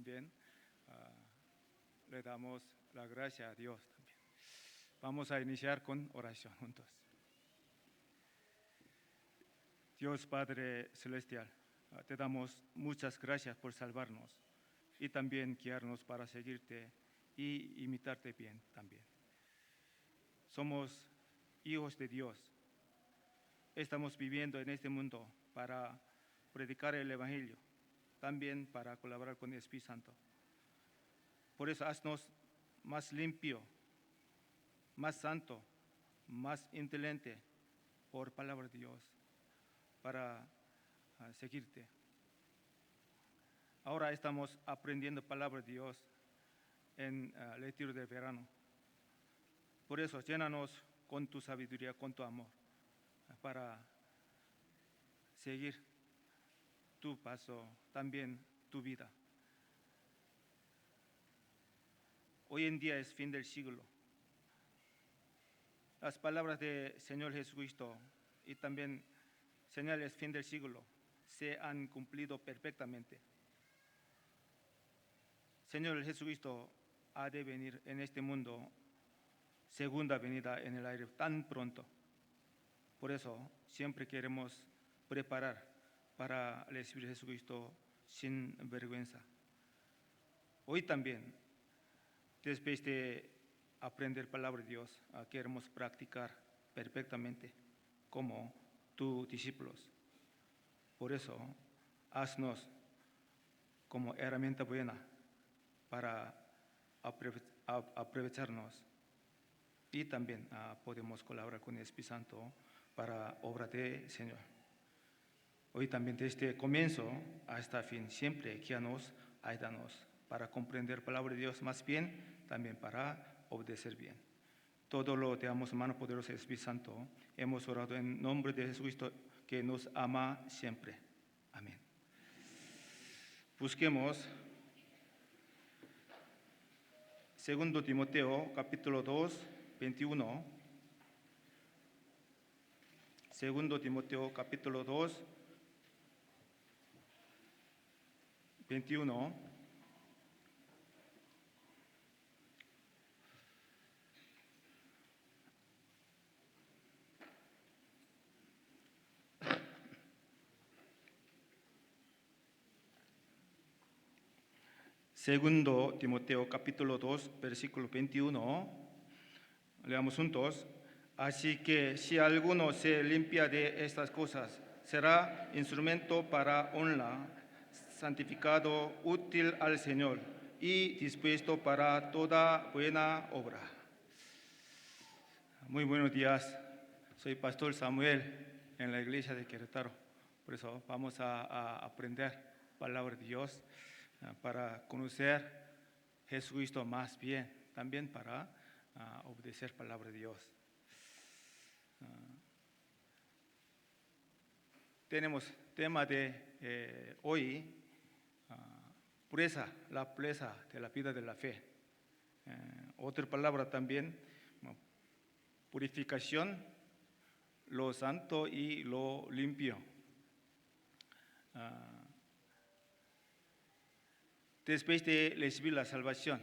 también ah, le damos la gracia a Dios también. Vamos a iniciar con oración juntos. Dios Padre Celestial, te damos muchas gracias por salvarnos y también guiarnos para seguirte y imitarte bien también. Somos hijos de Dios. Estamos viviendo en este mundo para predicar el Evangelio, también para colaborar con el Espíritu Santo. Por eso haznos más limpio, más santo, más inteligente por palabra de Dios para seguirte. Ahora estamos aprendiendo palabra de Dios en el retiro de verano. Por eso llénanos con tu sabiduría, con tu amor, para seguir tu paso, también tu vida. Hoy en día es fin del siglo. Las palabras del Señor Jesucristo y también señales fin del siglo se han cumplido perfectamente. Señor Jesucristo ha de venir en este mundo, segunda venida en el aire tan pronto. Por eso siempre queremos preparar para recibir a Jesucristo sin vergüenza. Hoy también, después de aprender palabra de Dios, queremos practicar perfectamente como tus discípulos. Por eso, haznos como herramienta buena para aprovecharnos y también podemos colaborar con el Espíritu Santo para obra del Señor. Hoy también desde comienzo hasta fin, siempre guíanos, ayúdanos para comprender palabra de Dios más bien, también para obedecer bien. Todo lo damos en mano poderosa del Espíritu Santo. Hemos orado en nombre de Jesucristo que nos ama siempre. Amén. Busquemos 2 Timoteo capítulo 2, 21. 2 Timoteo capítulo 2, 21. Segundo Timoteo capítulo 2, versículo 21, leamos juntos. Así que si alguno se limpia de estas cosas, será instrumento para honra, santificado, útil al Señor y dispuesto para toda buena obra. Muy buenos días, soy Pastor Samuel en la iglesia de Querétaro. Por eso vamos a aprender palabra de Dios, para conocer Jesucristo más bien, también para obedecer palabra de Dios. Tenemos tema de hoy, pureza, la pureza de la vida de la fe. Otra palabra también, purificación, lo santo y lo limpio. Después de recibir la salvación,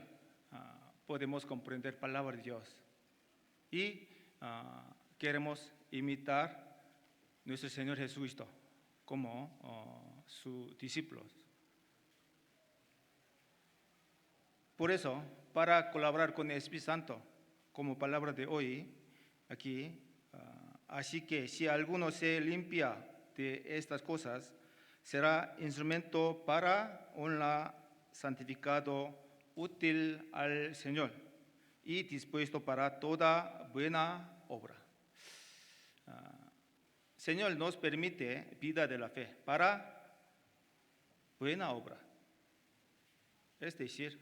podemos comprender palabra de Dios y queremos imitar nuestro Señor Jesucristo como sus discípulos. Por eso, para colaborar con el Espíritu Santo, como palabra de hoy, aquí, así que si alguno se limpia de estas cosas, será instrumento para honra, santificado, útil al Señor y dispuesto para toda buena obra. Señor nos permite vida de la fe para buena obra, es decir,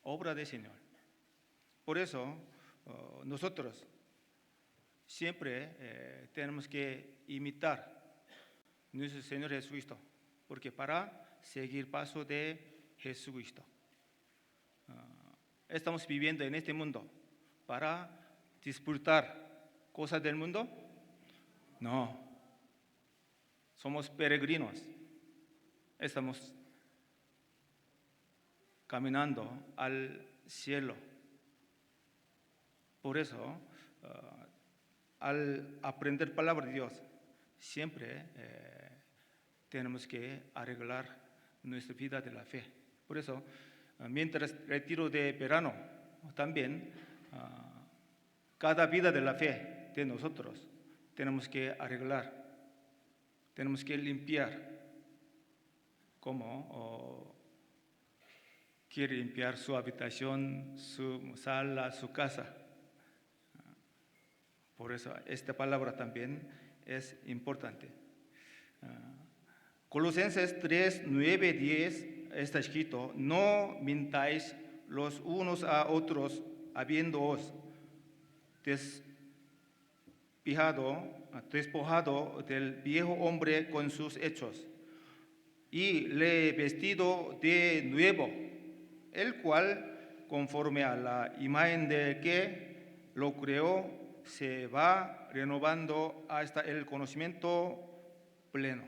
obra del Señor. Por eso nosotros siempre tenemos que imitar nuestro Señor Jesucristo, porque para seguir paso de Jesucristo. Estamos viviendo en este mundo para disfrutar cosas del mundo. No, somos peregrinos. Estamos caminando al cielo. Por eso, al aprender palabra de Dios, siempre tenemos que arreglar nuestra vida de la fe. Por eso, mientras retiro de verano, también cada vida de la fe de nosotros tenemos que arreglar, tenemos que limpiar, como quiere limpiar su habitación, su sala, su casa. Por eso esta palabra también es importante. Colosenses 3, 9, 10 está escrito: no mintáis los unos a otros, habiéndoos despojado del viejo hombre con sus hechos, y le vestido de nuevo, el cual, conforme a la imagen de que lo creó, se va renovando hasta el conocimiento pleno.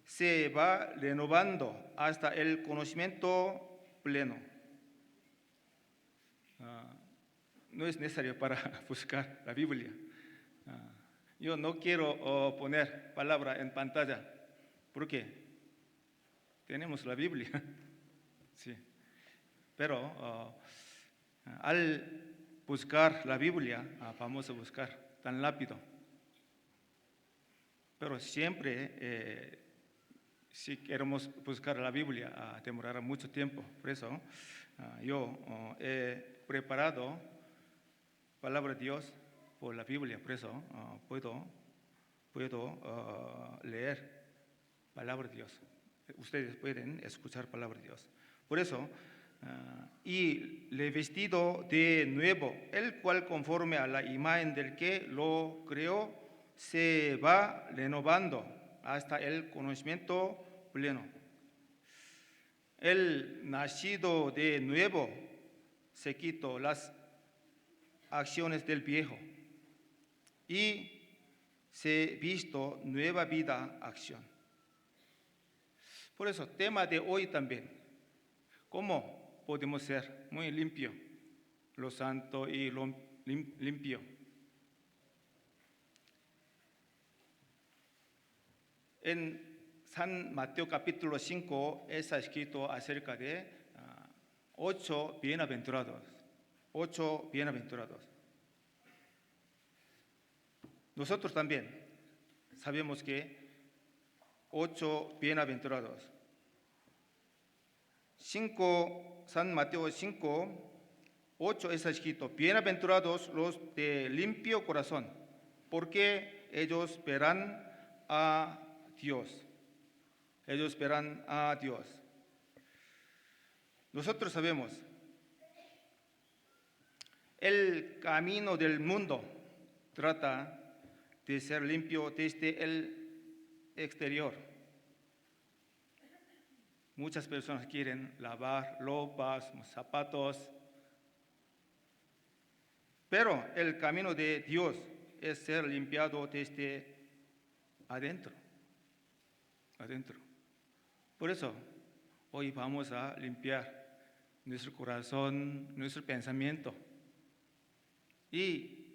Se va renovando hasta el conocimiento pleno. No es necesario para buscar la Biblia. Yo no quiero poner palabra en pantalla, porque tenemos la Biblia. Sí. Pero al buscar la Biblia, vamos a buscar tan rápido. Pero siempre, si queremos buscar la Biblia, demorará mucho tiempo. Por eso yo he preparado palabra de Dios por la Biblia. Por eso puedo leer palabra de Dios. Ustedes pueden escuchar palabra de Dios. Por eso, y le vestido de nuevo, el cual, conforme a la imagen del que lo creó, se va renovando hasta el conocimiento pleno. El nacido de nuevo se quitó las acciones del viejo y se visto nueva vida, acción. Por eso, tema de hoy también: ¿cómo podemos ser muy limpio, lo santo y lo limpio? En San Mateo capítulo 5 está escrito acerca de 8 bienaventurados. 8 bienaventurados. Nosotros también sabemos que 8 bienaventurados. San Mateo 5, 8 está escrito: bienaventurados los de limpio corazón, porque ellos verán a Dios. Ellos verán a Dios. Nosotros sabemos, el camino del mundo trata de ser limpio desde el exterior. Muchas personas quieren lavar ropas, zapatos, pero el camino de Dios es ser limpiado desde adentro. Por eso, hoy vamos a limpiar nuestro corazón, nuestro pensamiento, y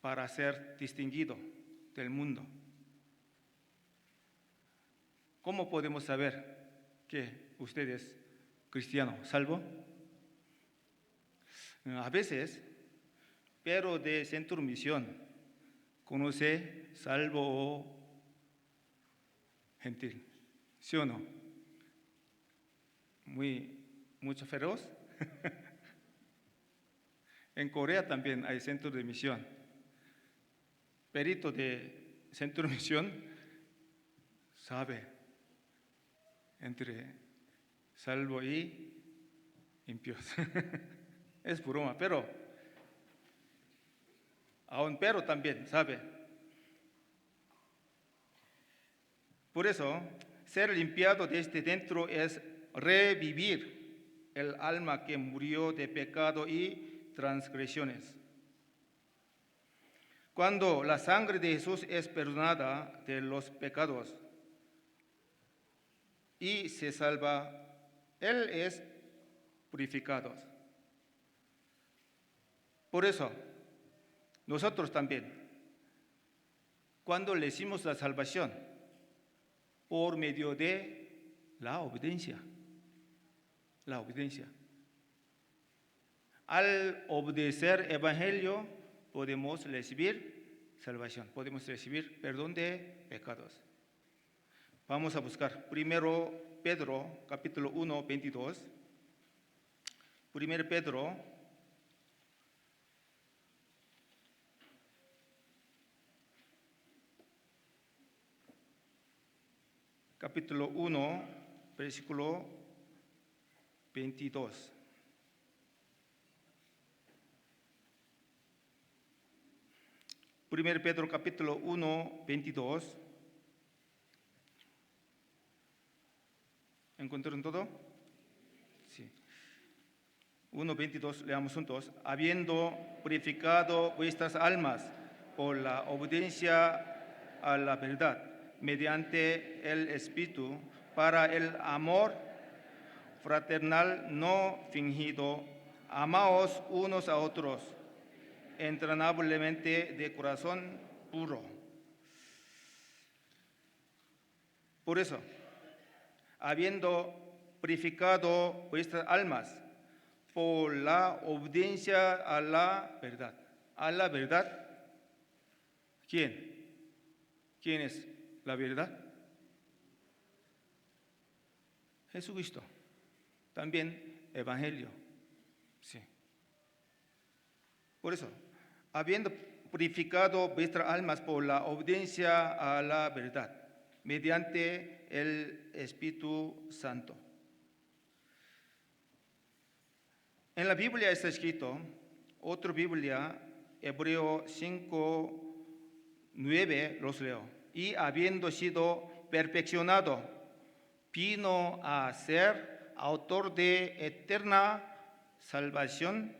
para ser distinguido del mundo. ¿Cómo podemos saber que usted es cristiano, salvo? A veces, Pedro de Centro Misión conoce salvo o gentil, ¿sí o no? Mucho feroz. En Corea también hay centro de misión. Perito de centro de misión sabe entre salvo y impíos. Es broma, pero aún Pedro también sabe. Por eso, ser limpiado desde dentro es revivir el alma que murió de pecado y transgresiones. Cuando la sangre de Jesús es perdonada de los pecados y se salva Él es purificado. Por eso, nosotros también, cuando le hicimos la salvación, por medio de la obediencia. Al obedecer el Evangelio, podemos recibir salvación, podemos recibir perdón de pecados. Vamos a buscar primero Pedro, capítulo 1, 22. Primero Pedro, capítulo 1, versículo 22. Primero Pedro, capítulo 1, 22. ¿Encontraron todo? Sí. 1:22, leamos juntos. Habiendo purificado vuestras almas por la obediencia a la verdad, mediante el Espíritu, para el amor fraternal no fingido, amaos unos a otros, entrañablemente de corazón puro. Por eso, habiendo purificado vuestras almas por la obediencia a la verdad. ¿A la verdad? ¿Quién? ¿Quién es la verdad? Jesucristo. También Evangelio. Sí. Por eso, habiendo purificado vuestras almas por la obediencia a la verdad, mediante el Espíritu Santo. En la Biblia está escrito, otra Biblia, Hebreo 5:9, los leo. Y habiendo sido perfeccionado, vino a ser autor de eterna salvación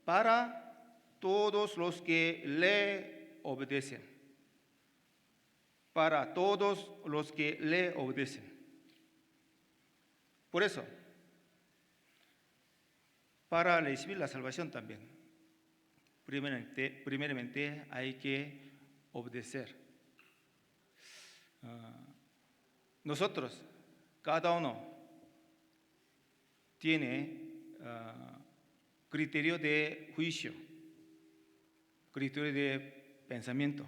para todos los que le obedecen. Para todos los que le obedecen. Por eso, para recibir la salvación también, primeramente hay que obedecer. Nosotros, cada uno, tiene criterio de juicio, criterio de pensamiento.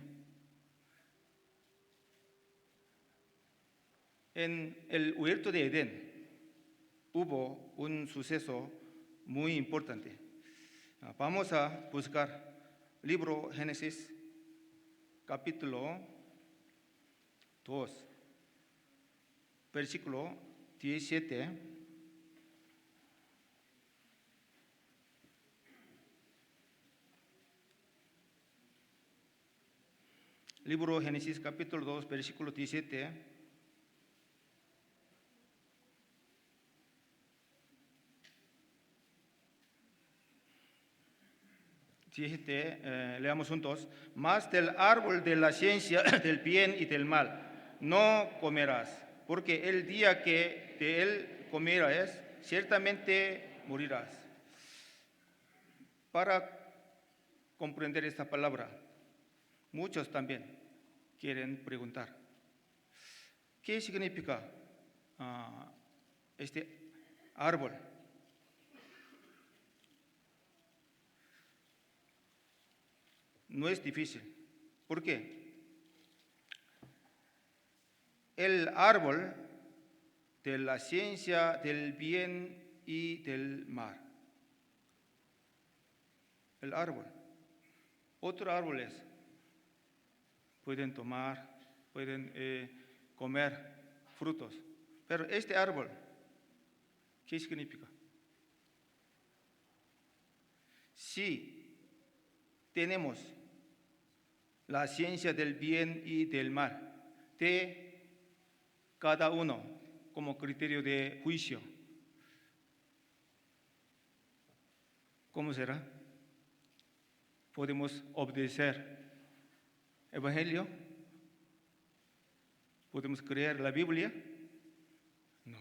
En el huerto de Edén hubo un suceso muy importante. Vamos a buscar libro Génesis, capítulo 2, versículo 17. Libro Génesis, capítulo 2, versículo 17. Leamos juntos. Mas del árbol de la ciencia del bien y del mal no comerás, porque el día que de él comieras, ciertamente morirás. Para comprender esta palabra, muchos también quieren preguntar, ¿qué significa este árbol? No es difícil. ¿Por qué? El árbol de la ciencia del bien y del mal. El árbol. Otros árboles pueden tomar, pueden comer frutos. Pero este árbol, ¿qué significa? Si tenemos la ciencia del bien y del mal de cada uno como criterio de juicio, ¿cómo será? ¿Podemos obedecer el Evangelio? ¿Podemos creer la Biblia? No.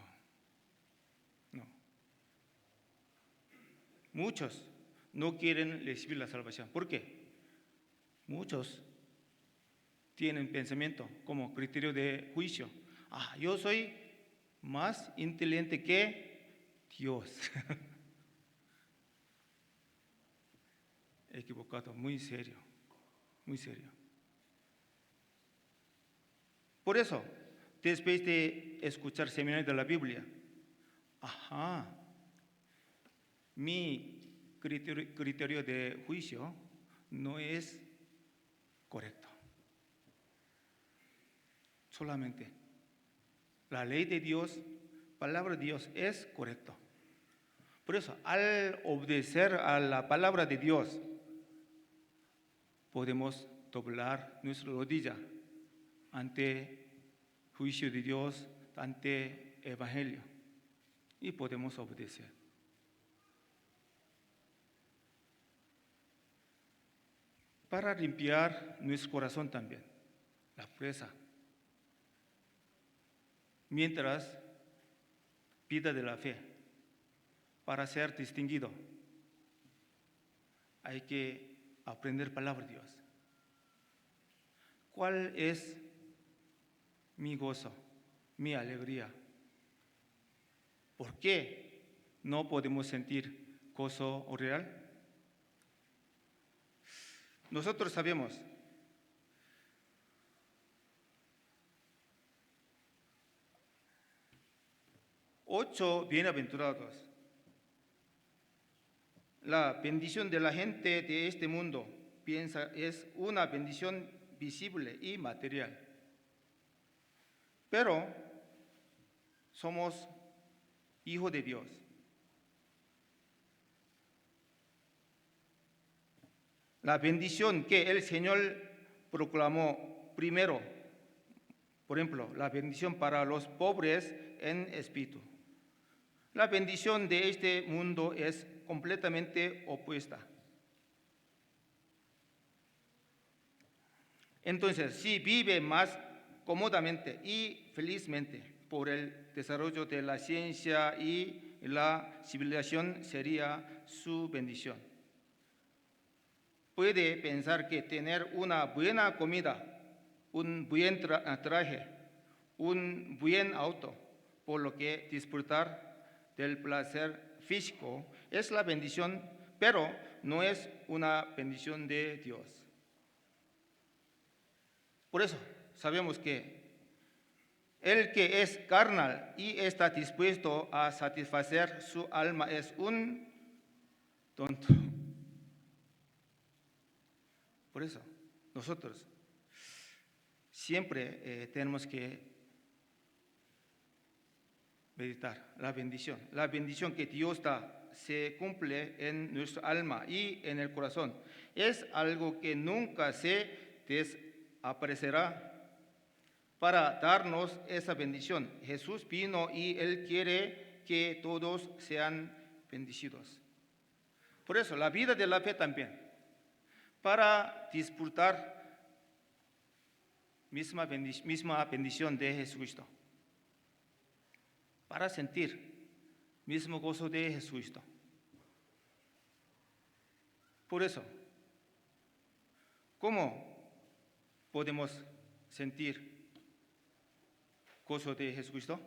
muchos no quieren recibir la salvación. ¿Por qué? Muchos tienen pensamiento como criterio de juicio. Yo soy más inteligente que Dios. Equivocado, muy serio, muy serio. Por eso, después de escuchar seminario de la Biblia, mi criterio de juicio no es correcto. Solamente la ley de Dios, palabra de Dios es correcto. Por eso, al obedecer a la palabra de Dios, podemos doblar nuestra rodilla ante juicio de Dios, ante evangelio, y podemos obedecer. Para limpiar nuestro corazón también, la pureza. Mientras, vida de la fe, para ser distinguido, hay que aprender palabra de Dios. ¿Cuál es mi gozo, mi alegría? ¿Por qué no podemos sentir gozo real? Nosotros sabemos, ocho bienaventurados. La bendición de la gente de este mundo piensa es una bendición visible y material. Pero somos hijos de Dios. La bendición que el Señor proclamó primero, por ejemplo, la bendición para los pobres en espíritu. La bendición de este mundo es completamente opuesta. Entonces, si vive más cómodamente y felizmente por el desarrollo de la ciencia y la civilización, sería su bendición. Puede pensar que tener una buena comida, un buen traje, un buen auto, por lo que disfrutar del placer físico es la bendición, pero no es una bendición de Dios. Por eso sabemos que el que es carnal y está dispuesto a satisfacer su alma es un tonto. Por eso nosotros siempre tenemos que meditar la bendición que Dios da se cumple en nuestra alma y en el corazón. Es algo que nunca se desaparecerá. Para darnos esa bendición, Jesús vino y Él quiere que todos sean bendecidos. Por eso, la vida de la fe también, para disfrutar misma bendición de Jesucristo, para sentir mismo gozo de Jesucristo. Por eso, ¿cómo podemos sentir gozo de Jesucristo?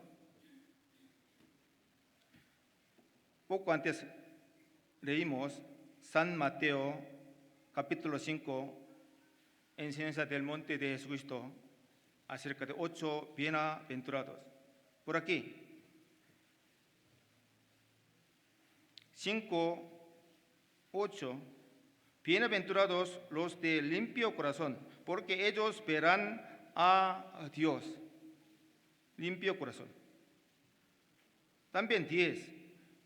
Poco antes leímos San Mateo capítulo 5, enseñanza del monte de Jesucristo, acerca de 8 bienaventurados. Por aquí, 5:8, bienaventurados los de limpio corazón, porque ellos verán a Dios. Limpio corazón. También 10,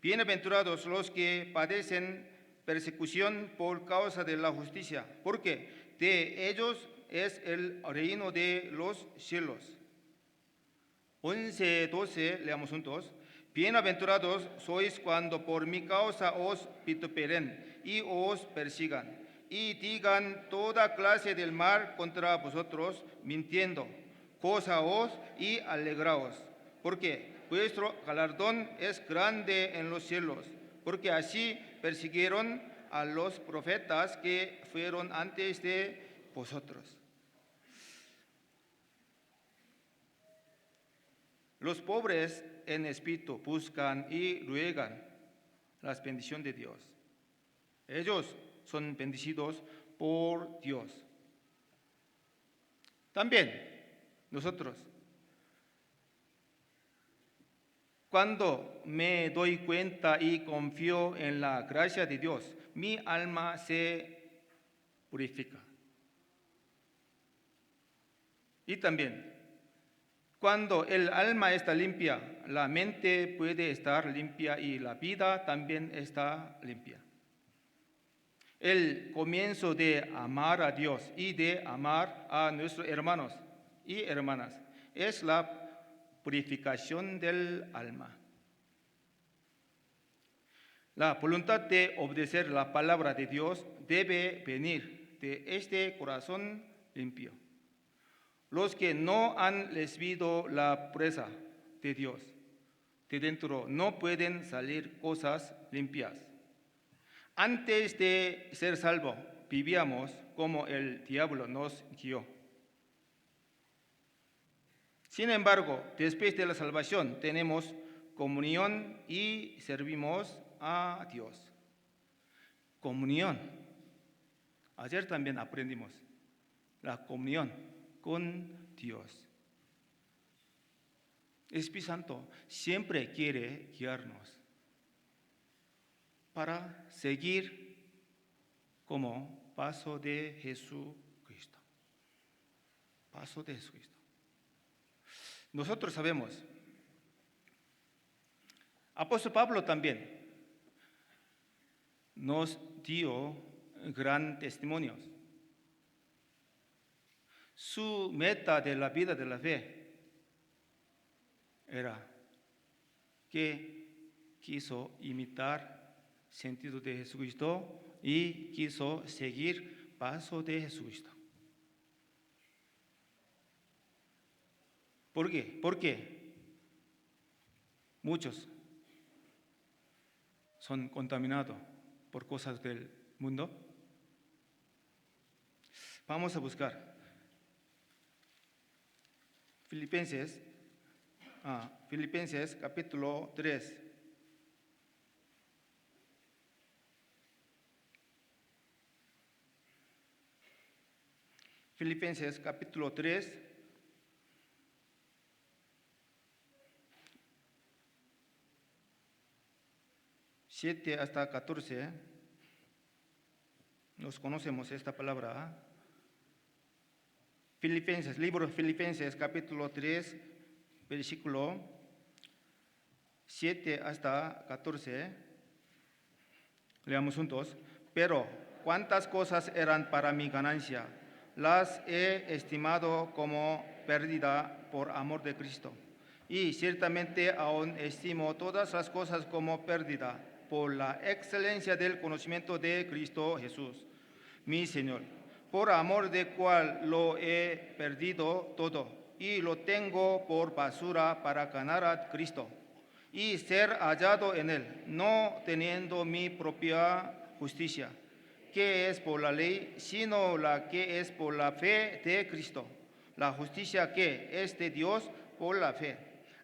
bienaventurados los que padecen persecución por causa de la justicia, porque de ellos es el reino de los cielos. 11:12, leamos juntos. Bienaventurados sois cuando por mi causa os vituperen y os persigan y digan toda clase del mal contra vosotros, mintiendo. Gozaos y alegraos, porque vuestro galardón es grande en los cielos, porque así persiguieron a los profetas que fueron antes de vosotros. Los pobres en espíritu buscan y ruegan las bendiciones de Dios. Ellos son bendecidos por Dios. También nosotros, cuando me doy cuenta y confío en la gracia de Dios, mi alma se purifica. Y también, cuando el alma está limpia, la mente puede estar limpia y la vida también está limpia. El comienzo de amar a Dios y de amar a nuestros hermanos y hermanas es la purificación del alma. La voluntad de obedecer la palabra de Dios debe venir de este corazón limpio. Los que no han recibido la pureza de Dios de dentro no pueden salir cosas limpias. Antes de ser salvos, vivíamos como el diablo nos guió. Sin embargo, después de la salvación tenemos comunión y servimos a Dios. Comunión. Ayer también aprendimos la comunión con Dios. El Espíritu Santo siempre quiere guiarnos para seguir como paso de Jesucristo. Paso de Jesucristo. Nosotros sabemos, apóstol Pablo también nos dio gran testimonios. Su meta de la vida de la fe era que quiso imitar sentido de Jesucristo y quiso seguir paso de Jesucristo. ¿Por qué? Porque muchos son contaminados por cosas del mundo. Vamos a buscar Filipenses capítulo 3. Filipenses capítulo 3. Siete hasta 14. Nos conocemos esta palabra. Libro de Filipenses capítulo 3, versículo 7 hasta 14. Leamos juntos. Pero cuántas cosas eran para mi ganancia, las he estimado como pérdida por amor de Cristo. Y ciertamente aún estimo todas las cosas como pérdida por la excelencia del conocimiento de Cristo Jesús, mi Señor, por amor del cual lo he perdido todo y lo tengo por basura para ganar a Cristo y ser hallado en él, no teniendo mi propia justicia, que es por la ley, sino la que es por la fe de Cristo, la justicia que es de Dios por la fe,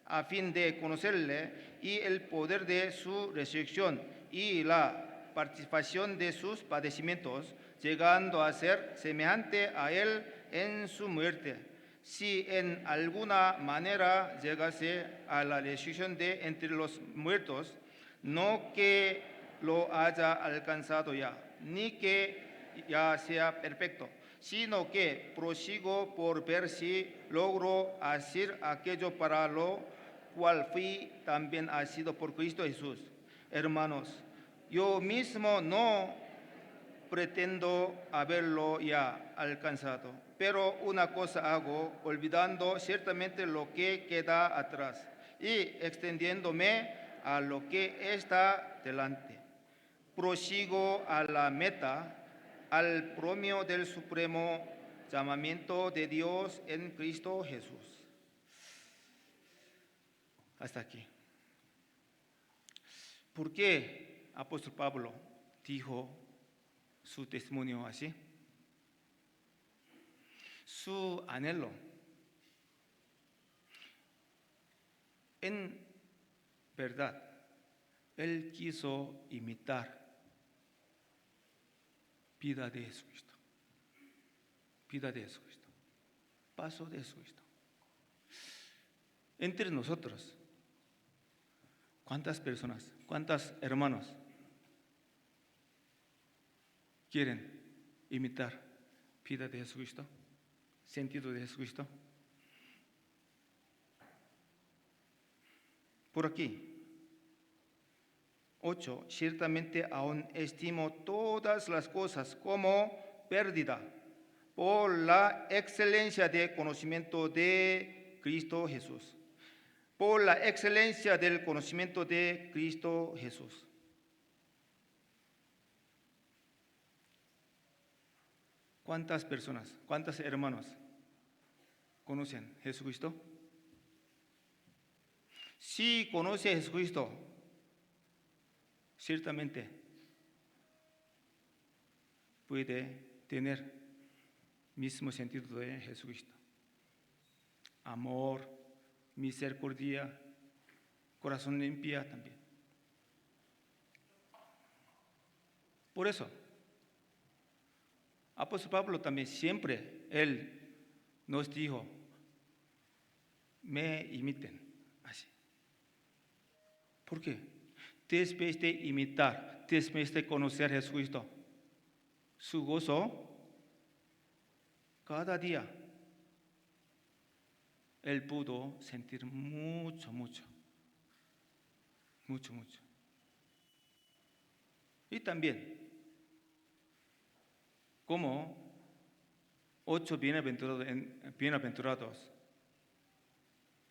a fin de conocerle y el poder de su resurrección y la participación de sus padecimientos, llegando a ser semejante a él en su muerte, si en alguna manera llegase a la resurrección de entre los muertos, no que lo haya alcanzado ya, ni que ya sea perfecto, sino que prosigo por ver si logro hacer aquello para lo cual fui también asido por Cristo Jesús. Hermanos, yo mismo no pretendo haberlo ya alcanzado, pero una cosa hago, olvidando ciertamente lo que queda atrás y extendiéndome a lo que está delante. Prosigo a la meta, al premio del supremo llamamiento de Dios en Cristo Jesús. Hasta aquí. ¿Por qué apóstol Pablo dijo su testimonio así. Su anhelo en verdad, él quiso imitar vida de Jesucristo, vida de Jesucristo, paso de Jesucristo. Entre nosotros, ¿cuántas personas, cuántos hermanos quieren imitar vida de Jesucristo, sentido de Jesucristo? Por aquí, 8. Ciertamente aún estimo todas las cosas como pérdida por la excelencia de conocimiento de Cristo Jesús. Por la excelencia del conocimiento de Cristo Jesús. ¿Cuántas personas, cuántos hermanos conocen a Jesucristo? Si conoce a Jesucristo, ciertamente puede tener mismo sentido de Jesucristo. Amor, misericordia, corazón limpia también. Por eso, apóstol Pablo también siempre, él nos dijo, me imiten así. ¿Por qué? Después de imitar, después de conocer a Jesucristo, su gozo, cada día, él pudo sentir mucho. Y también, como 8 bienaventurados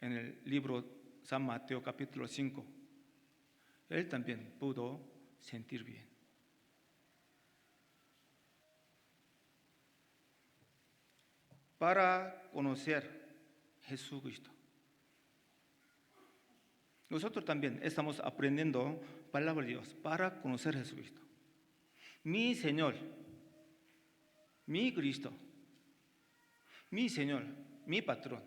en el libro San Mateo capítulo 5, él también pudo sentir bien. Para conocer a Jesucristo, nosotros también estamos aprendiendo palabra de Dios para conocer a Jesucristo. Mi Señor, mi Cristo, mi Señor, mi patrón,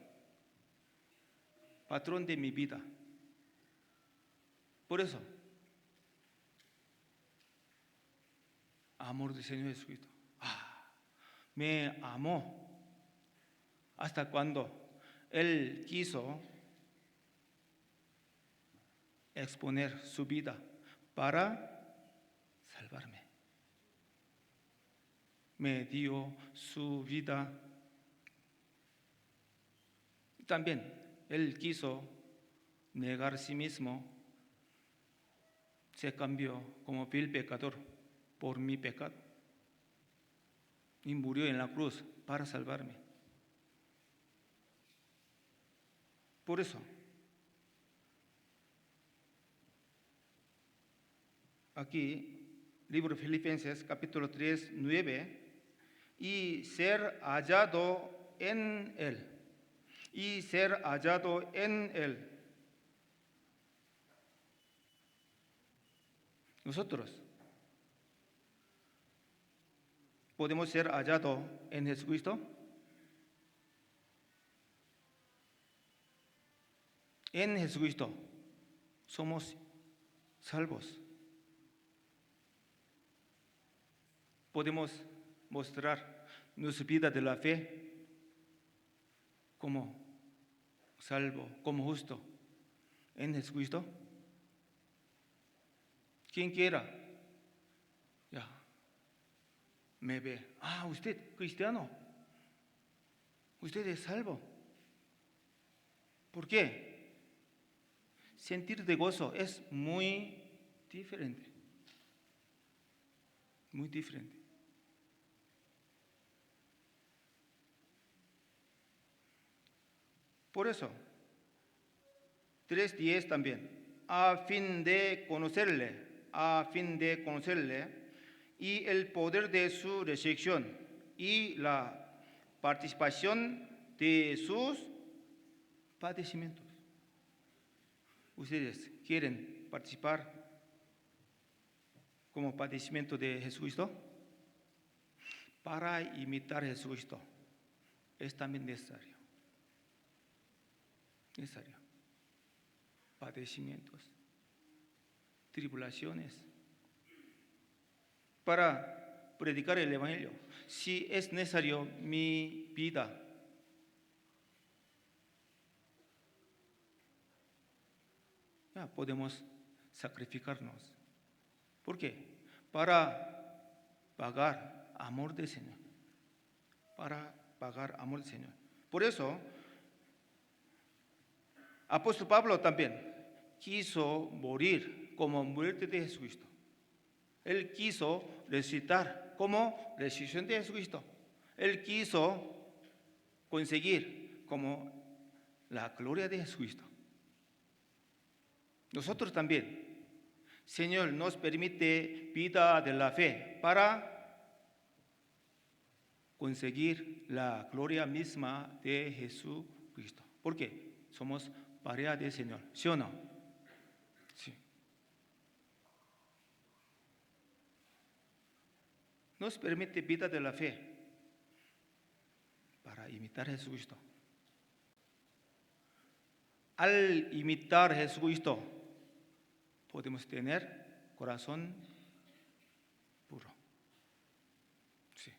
patrón de mi vida. Por eso, amor del Señor Jesucristo. Me amó hasta cuando Él quiso exponer su vida para salvarme. Me dio su vida. También Él quiso negar a sí mismo. Se cambió como vil pecador por mi pecado y murió en la cruz para salvarme. Por eso, aquí, libro de Filipenses, capítulo 3, 9, y ser hallado en Él, y ser hallado en Él. Nosotros podemos ser hallados en Jesucristo. En Jesucristo somos salvos. Podemos mostrar nuestra vida de la fe como salvo, como justo en Jesucristo. Quien quiera, ya, me ve. Usted cristiano, usted es salvo. ¿Por qué? Sentir de gozo es muy diferente. Muy diferente. Por eso, 3:10 también, a fin de conocerle y el poder de su resurrección y la participación de sus padecimientos. ¿Ustedes quieren participar como padecimiento de Jesucristo, para imitar a Jesucristo, es también necesario. Necesario. Padecimientos, tribulaciones, para predicar el Evangelio. Si es necesario mi vida, ya podemos sacrificarnos. ¿Por qué? Para pagar amor del Señor. Para pagar amor del Señor. Por eso, apóstol Pablo también quiso morir como muerte de Jesucristo. Él quiso resucitar como resurrección de Jesucristo. Él quiso conseguir como la gloria de Jesucristo. Nosotros también, Señor nos permite vida de la fe para conseguir la gloria misma de Jesucristo. ¿Por qué? Somos pareja del Señor, ¿sí o no? Sí. Nos permite vida de la fe para imitar a Jesucristo. Al imitar a Jesucristo, podemos tener corazón puro. Sí,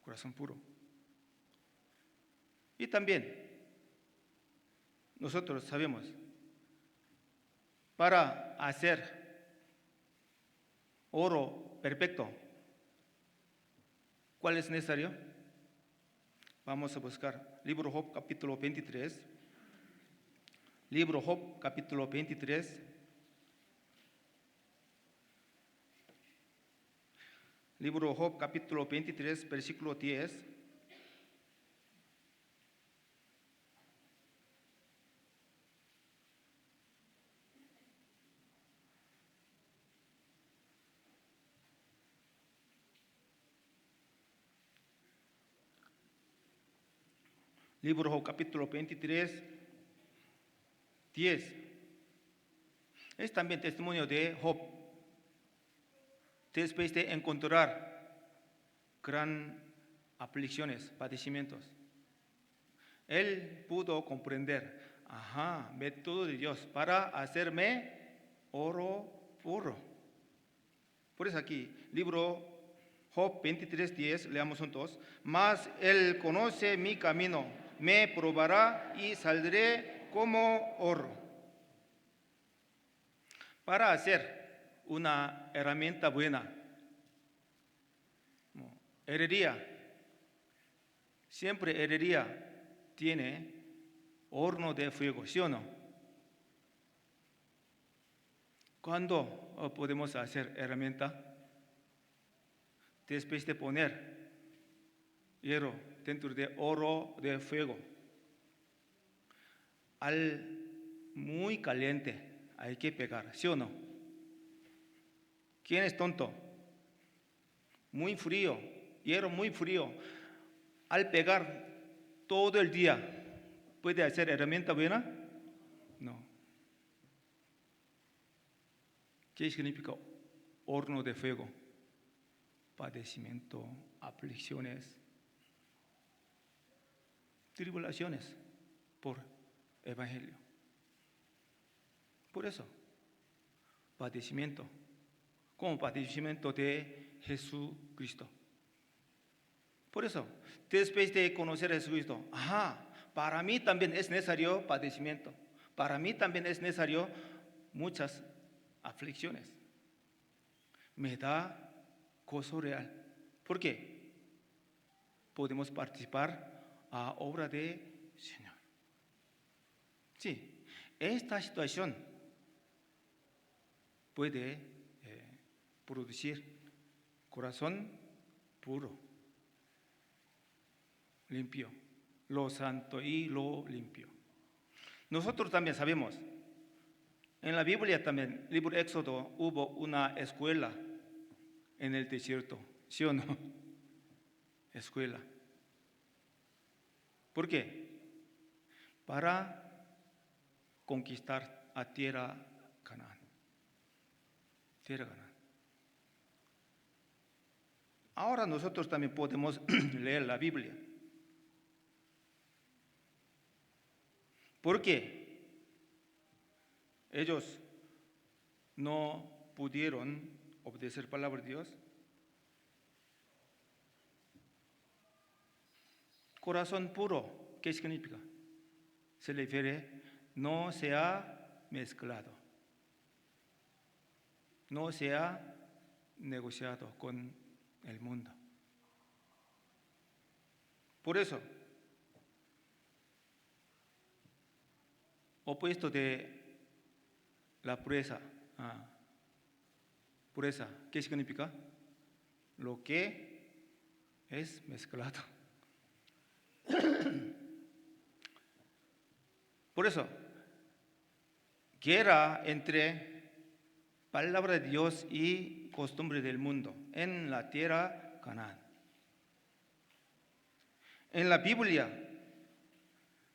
corazón puro. Y también, nosotros sabemos, para hacer oro perfecto, ¿cuál es necesario? Vamos a buscar libro Job capítulo 23. Libro Job capítulo 23. Libro Job capítulo 23, versículo 10. Libro Job capítulo 23, 10. Es también testimonio de Job. Después de encontrar gran aflicciones, padecimientos, él pudo comprender, método de Dios para hacerme oro puro. Por eso aquí, libro Job 23:10, leamos juntos. Mas él conoce mi camino, me probará y saldré como oro. Para hacer una herramienta buena, herrería, siempre herrería tiene horno de fuego, ¿sí o no? ¿Cuándo podemos hacer herramienta? Después de poner hierro dentro de oro de fuego. Al muy caliente hay que pegar, ¿sí o no? ¿Quién es tonto? Muy frío, hierro muy frío. Al pegar todo el día, ¿puede hacer herramienta buena? No. ¿Qué significa horno de fuego? Padecimiento, aflicciones, tribulaciones por evangelio. Por eso, padecimiento, como padecimiento de Jesucristo. Por eso, después de conocer a Jesucristo, para mí también es necesario padecimiento. Para mí también es necesario muchas aflicciones. Me da gozo real. ¿Por qué? Podemos participar a obra de Señor. Sí, esta situación puede producir corazón puro, limpio, lo santo y lo limpio. Nosotros también sabemos, en la Biblia también, libro de Éxodo, hubo una escuela en el desierto, ¿sí o no? Escuela. ¿Por qué? Para conquistar a tierra Canaán. Tierra Canaán. Ahora nosotros también podemos leer la Biblia. ¿Por qué? Ellos no pudieron obedecer la palabra de Dios. Corazón puro, ¿qué significa? Se refiere, no se ha mezclado, no se ha negociado con el mundo. Por eso, opuesto de la pureza, pureza, ¿qué significa? Lo que es mezclado. Por eso, guerra entre palabra de Dios y costumbre del mundo en la tierra Canaán. En la Biblia,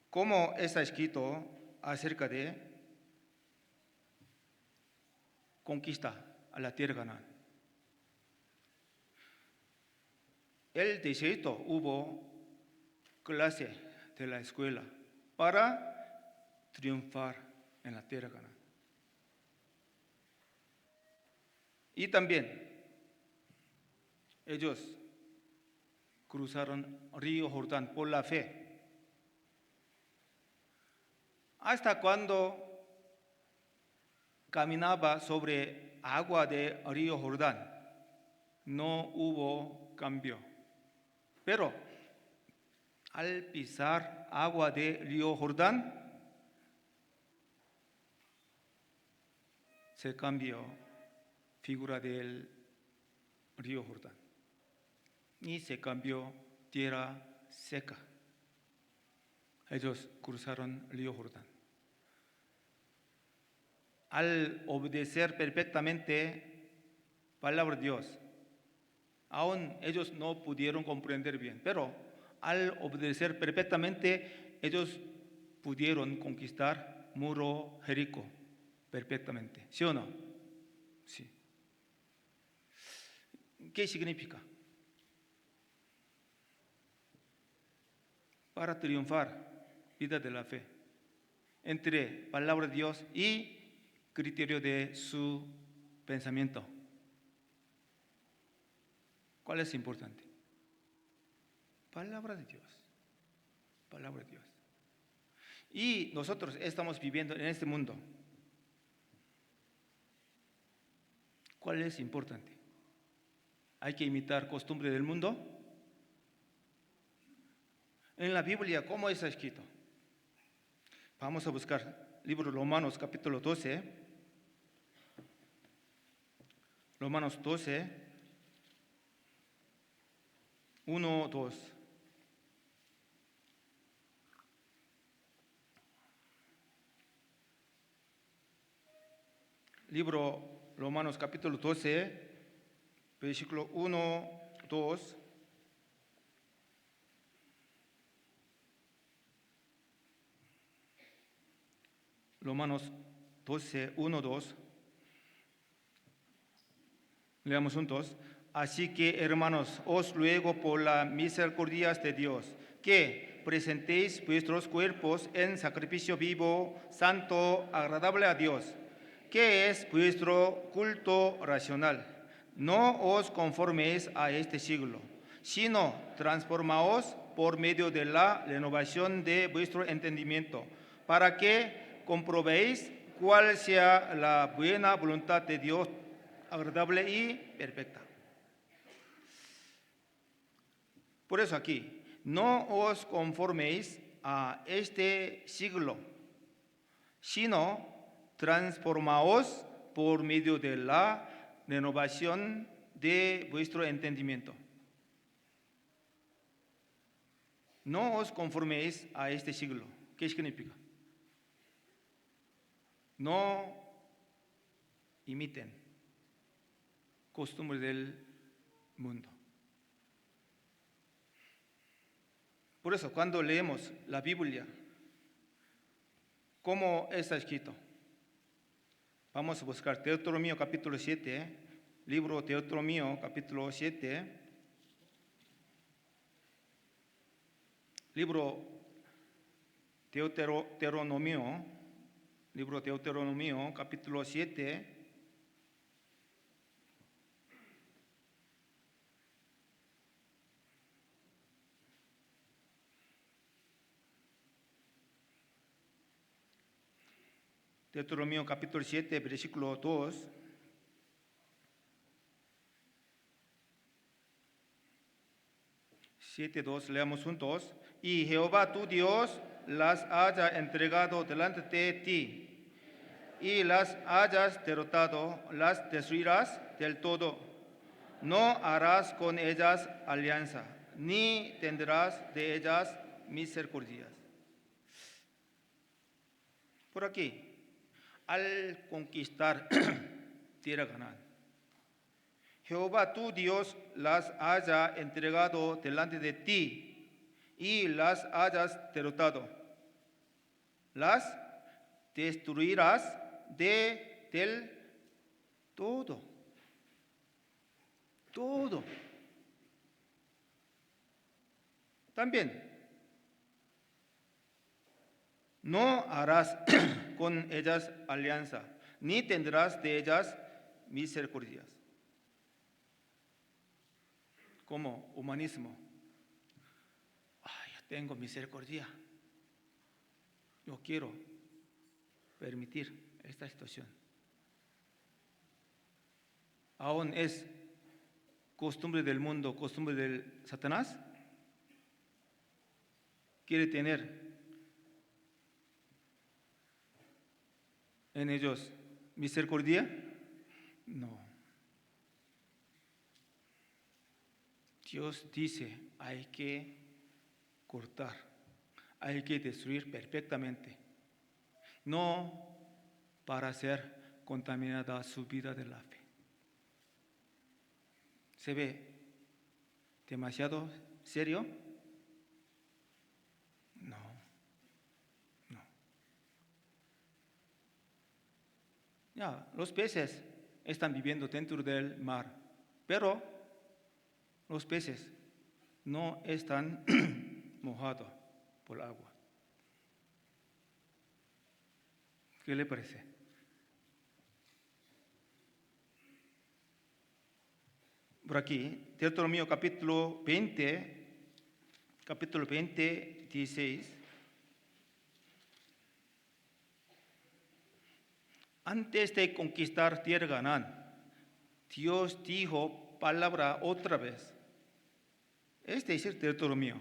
¿cómo está escrito acerca de conquista a la tierra Canaán? El desierto hubo clase de la escuela para triunfar en la tierra Canaán. Y también ellos cruzaron el río Jordán por la fe. Hasta cuando caminaba sobre agua del río Jordán, no hubo cambio. Pero al pisar agua del río Jordán, se cambió figura del río Jordán y se cambió tierra seca. Ellos cruzaron el río Jordán. Al obedecer perfectamente la palabra de Dios, aún ellos no pudieron comprender bien, pero al obedecer perfectamente, ellos pudieron conquistar muro Jericó perfectamente. ¿Sí o no? Sí. ¿Qué significa? Para triunfar, vida de la fe, entre palabra de Dios y criterio de su pensamiento. ¿Cuál es importante? Palabra de Dios. Palabra de Dios. Y nosotros estamos viviendo en este mundo. ¿Cuál es importante? ¿Hay que imitar costumbre del mundo? En la Biblia, ¿cómo está escrito? Vamos a buscar libro de Romanos capítulo 12. Romanos 12, 1, 2. Libro Romanos capítulo 12, versículo 1, 2. Romanos 12, 1, 2. Leamos juntos. Así que, hermanos, os ruego por las misericordias de Dios, que presentéis vuestros cuerpos en sacrificio vivo, santo, agradable a Dios, que es vuestro culto racional. No os conforméis a este siglo, sino transformaos por medio de la renovación de vuestro entendimiento, para que comprobéis cuál sea la buena voluntad de Dios, agradable y perfecta. Por eso aquí, no os conforméis a este siglo, sino transformaos por medio de la renovación de vuestro entendimiento. No os conforméis a este siglo. ¿Qué significa? No imiten costumbres del mundo. Por eso, cuando leemos la Biblia, ¿cómo está escrito? Vamos a buscar Deuteronomio capítulo 7, libro Deuteronomio capítulo 7, libro Deuteronomio, capítulo 7. Deuteronomio capítulo 7, versículo 2. Leamos juntos. Y Jehová tu Dios las haya entregado delante de ti, y las hayas derrotado, las destruirás del todo. No harás con ellas alianza, ni tendrás de ellas misericordias. Por aquí, al conquistar tierra Canaán, Jehová tu Dios las haya entregado delante de ti y las hayas derrotado. Las destruirás del todo. Todo. También, no harás con ellas alianza, ni tendrás de ellas misericordias. Como humanismo. Yo tengo misericordia. Yo quiero permitir esta situación. Aún es costumbre del mundo, costumbre del Satanás. Quiere tener en ellos misericordia. No. Dios dice, hay que cortar, hay que destruir perfectamente, no para hacer contaminada su vida de la fe. ¿Se ve demasiado serio? No. Ya, los peces están viviendo dentro del mar, pero los peces no están mojados por agua. ¿Qué le parece? Por aquí, Deuteronomio capítulo 20, 16. Antes de conquistar tierra Canaán, Dios dijo palabra otra vez. Es decir, Deuteronomio.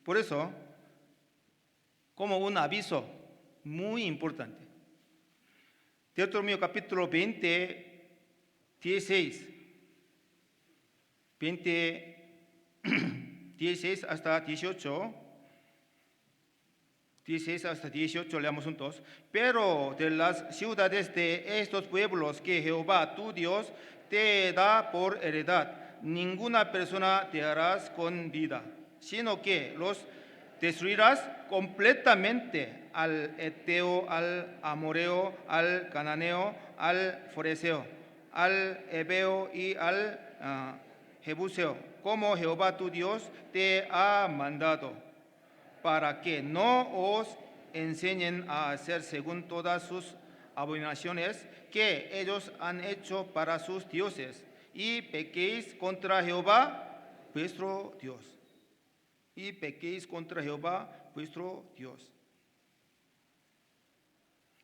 Por eso, como un aviso muy importante. Deuteronomio capítulo 20, 16. 16 hasta 18. 16 hasta 18, leamos juntos. Pero de las ciudades de estos pueblos que Jehová tu Dios te da por heredad, ninguna persona te harás con vida, sino que los destruirás completamente: al Eteo, al Amoreo, al Cananeo, al Foreseo, al Ebeo y al Jebuseo, como Jehová tu Dios te ha mandado, para que no os enseñen a hacer según todas sus abominaciones que ellos han hecho para sus dioses, y pequéis contra Jehová vuestro Dios. Y pequéis contra Jehová vuestro Dios.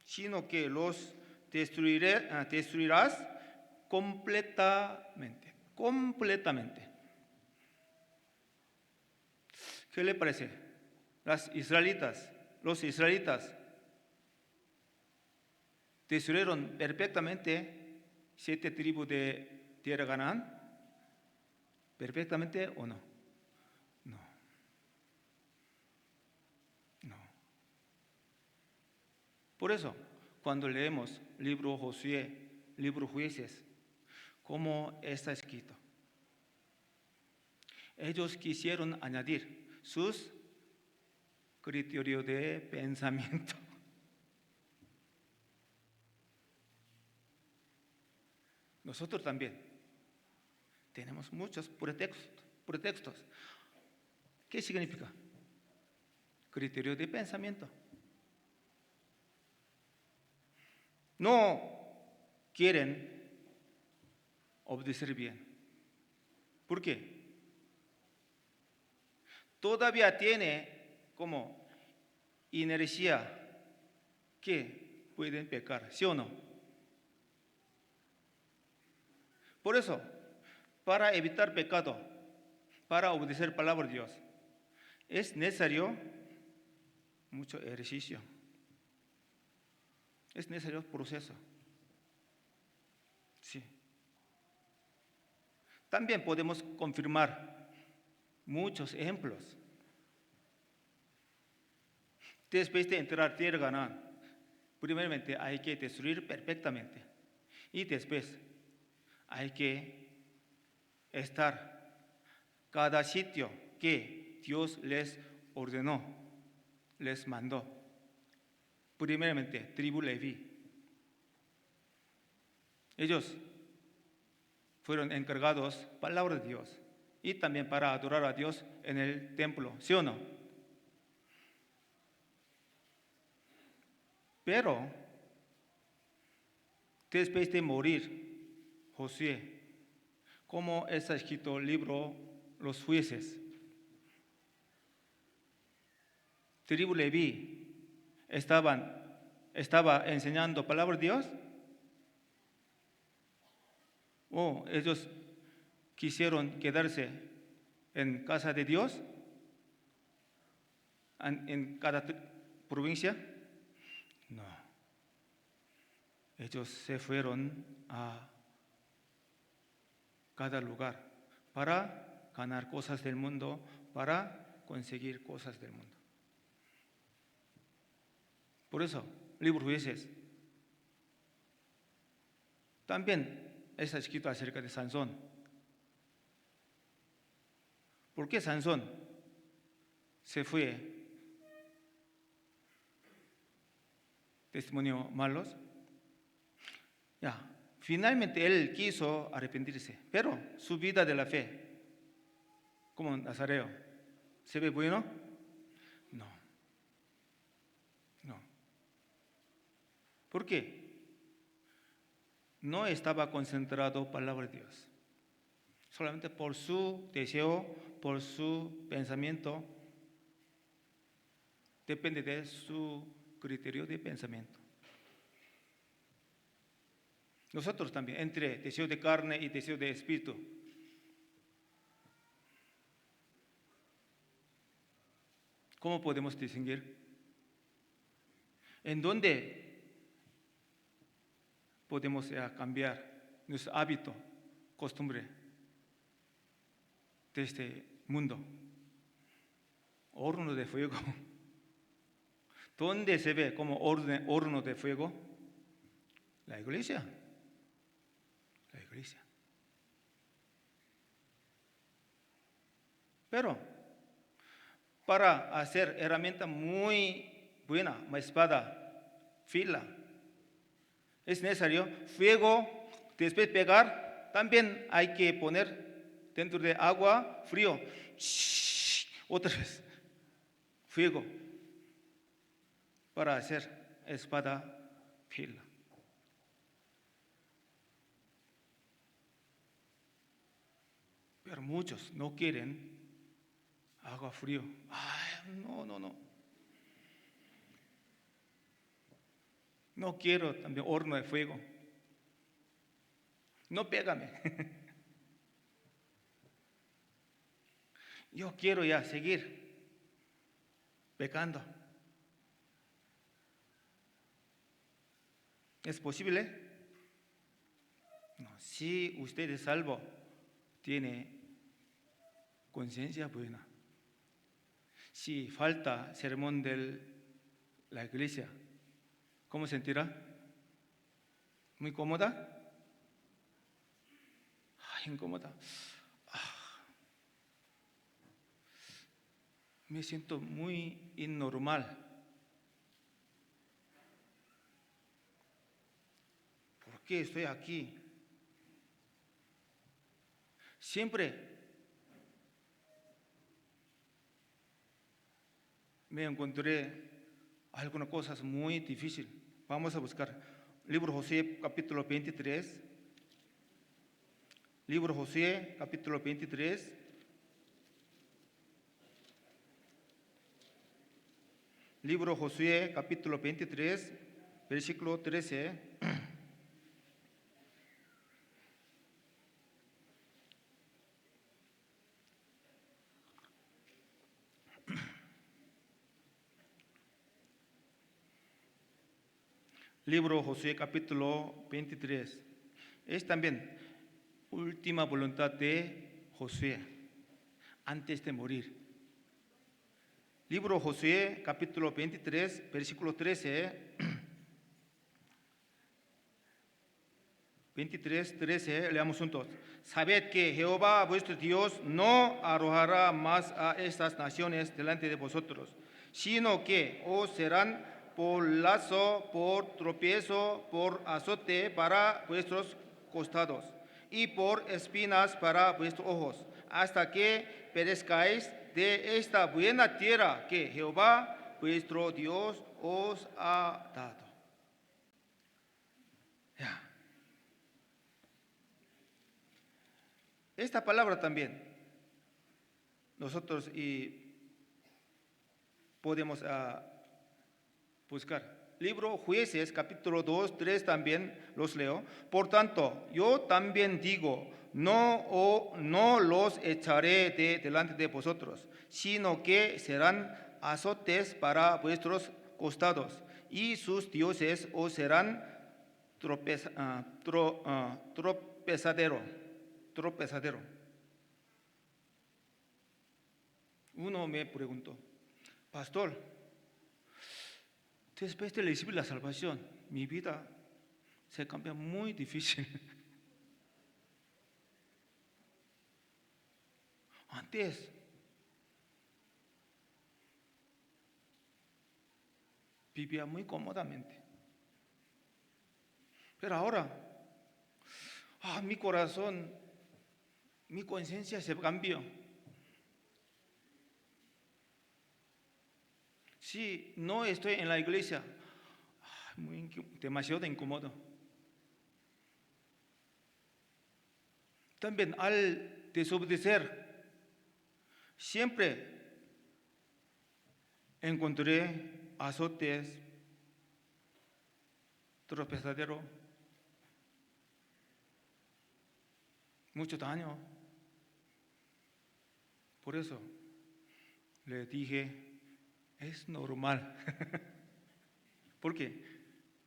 Sino que los destruirás completamente. Completamente. ¿Qué le parece? Los israelitas destruyeron perfectamente 7 tribus de tierra Canaán. ¿Perfectamente o no? No. Por eso, cuando leemos libro Josué, libro Jueces, ¿cómo está escrito? Ellos quisieron añadir sus criterios de pensamiento. Nosotros también tenemos muchos pretextos. ¿Qué significa? criterio de pensamiento. No quieren obedecer bien. ¿Por qué? Todavía tiene como inercia que pueden pecar, ¿sí o no? Por eso, para evitar pecado, para obedecer palabra de Dios, es necesario mucho ejercicio. Es necesario proceso. Sí. También podemos confirmar muchos ejemplos. Después de entrar a tierra Canaán, primeramente hay que destruir perfectamente y después hay que estar cada sitio que Dios les ordenó, les mandó. Primeramente, tribu Leví. Ellos fueron encargados palabra de Dios y también para adorar a Dios en el templo, ¿sí o no? Pero después de morir Josué, como está escrito el libro Los Jueces, tribu Leví estaba enseñando palabra de Dios, o ellos quisieron quedarse en casa de Dios, en cada provincia. No, ellos se fueron a cada lugar para ganar cosas del mundo, para conseguir cosas del mundo. Por eso, libro de Jueces también está escrito acerca de Sansón. ¿Por qué Sansón se fue testimonio malos? Ya, finalmente él quiso arrepentirse, pero su vida de la fe, como Nazareo, ¿se ve bueno? No. No. ¿Por qué? No estaba concentrado en palabra de Dios. Solamente por su deseo, por su pensamiento, depende de su criterio de pensamiento. Nosotros también, entre deseo de carne y deseo de espíritu. ¿Cómo podemos distinguir? ¿En dónde podemos cambiar nuestro hábito, costumbre de este mundo? Horno de fuego. ¿Dónde se ve como horno de fuego? La iglesia. La iglesia. Pero para hacer herramienta muy buena, una espada, fila, es necesario fuego, después pegar, también hay que poner dentro de agua frío. Otra vez, fuego, para hacer espada, fila. Pero muchos no quieren agua frío. Ay, no. No quiero también horno de fuego. No pégame. Yo quiero ya seguir pecando. ¿Es posible? No. Si usted es salvo, tiene conciencia buena. Si falta sermón de la iglesia, ¿cómo sentirá? ¿Muy cómoda? Ay, incómoda. Me siento muy anormal. ¿Por qué estoy aquí? Siempre me encontré algunas cosas muy difíciles. Vamos a buscar libro Josué capítulo 23. Libro Josué capítulo 23. Libro Josué capítulo 23, versículo 13. Libro Josué capítulo 23. Es también última voluntad de Josué antes de morir. Libro Josué capítulo 23, versículo 13. 23, 13, leamos juntos. Sabed que Jehová vuestro Dios no arrojará más a estas naciones delante de vosotros, sino que os serán por lazo, por tropiezo, por azote para vuestros costados y por espinas para vuestros ojos, hasta que perezcáis de esta buena tierra que Jehová vuestro Dios os ha dado. Ya. Esta palabra también nosotros podemos buscar. Libro Jueces, capítulo 2, 3 también los leo. Por tanto, yo también digo, no los echaré delante de vosotros, sino que serán azotes para vuestros costados, y sus dioses os serán tropezadero. Uno me preguntó, pastor, después de recibir la salvación, mi vida se cambia muy difícil. Antes, vivía muy cómodamente. Pero ahora, mi corazón, mi conciencia se cambió. Si no estoy en la iglesia, demasiado incómodo. También al desobedecer, siempre encontré azotes, tropezadero, mucho daño. Por eso le dije, es normal, porque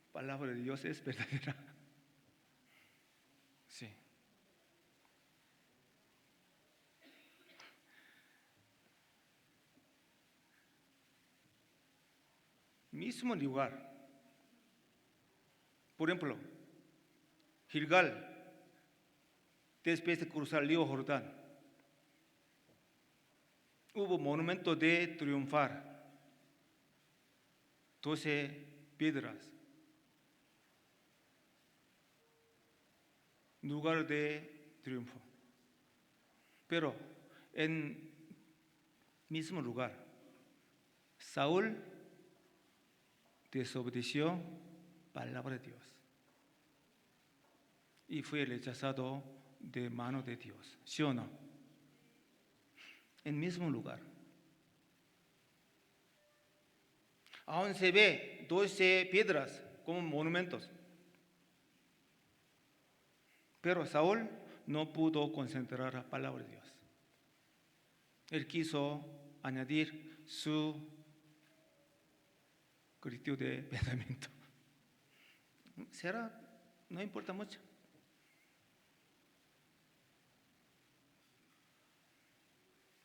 la palabra de Dios es verdadera. Sí. Mismo lugar. Por ejemplo, Gilgal, después de cruzar el río Jordán, hubo monumento de triunfar. 12 piedras, lugar de triunfo. Pero en mismo lugar, Saúl desobedeció palabra de Dios y fue rechazado de mano de Dios. ¿Sí o no? En mismo lugar. Aún se ve 12 piedras como monumentos. Pero Saúl no pudo concentrar la palabra de Dios. Él quiso añadir su grito de pensamiento. ¿Será? No importa mucho.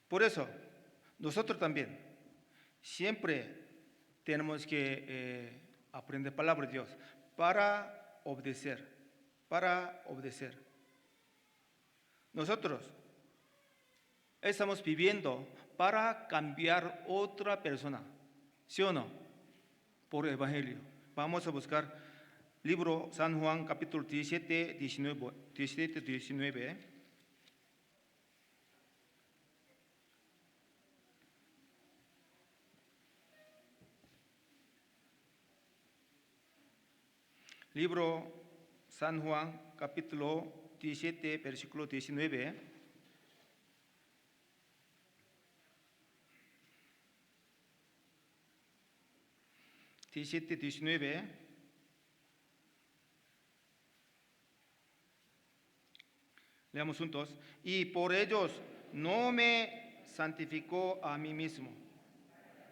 Por eso, nosotros también siempre tenemos que aprender palabra de Dios para obedecer, Nosotros estamos viviendo para cambiar otra persona, ¿sí o no? Por el Evangelio. Vamos a buscar libro San Juan capítulo 17, 19. Libro San Juan, capítulo 17, versículo 19. Leamos juntos. Y por ellos no me santificó a mí mismo,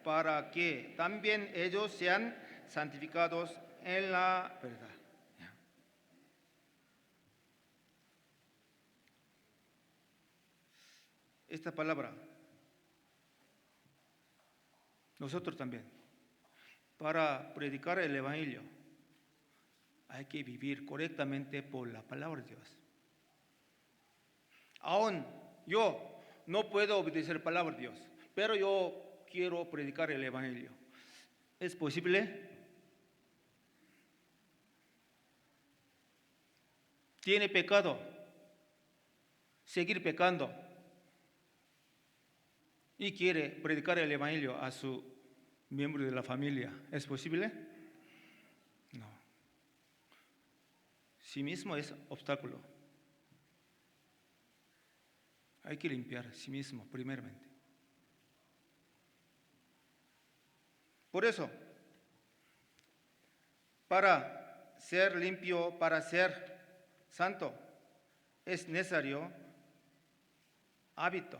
para que también ellos sean santificados en la verdad. Esta palabra, nosotros también, para predicar el Evangelio, hay que vivir correctamente por la palabra de Dios. Aún yo no puedo obedecer la palabra de Dios, pero yo quiero predicar el Evangelio. ¿Es posible? ¿Tiene pecado? ¿Seguir pecando? ¿Y quiere predicar el Evangelio a su miembro de la familia? ¿Es posible? No. Sí mismo es obstáculo. Hay que limpiar sí mismo primeramente. Por eso, para ser limpio, para ser santo, es necesario hábito.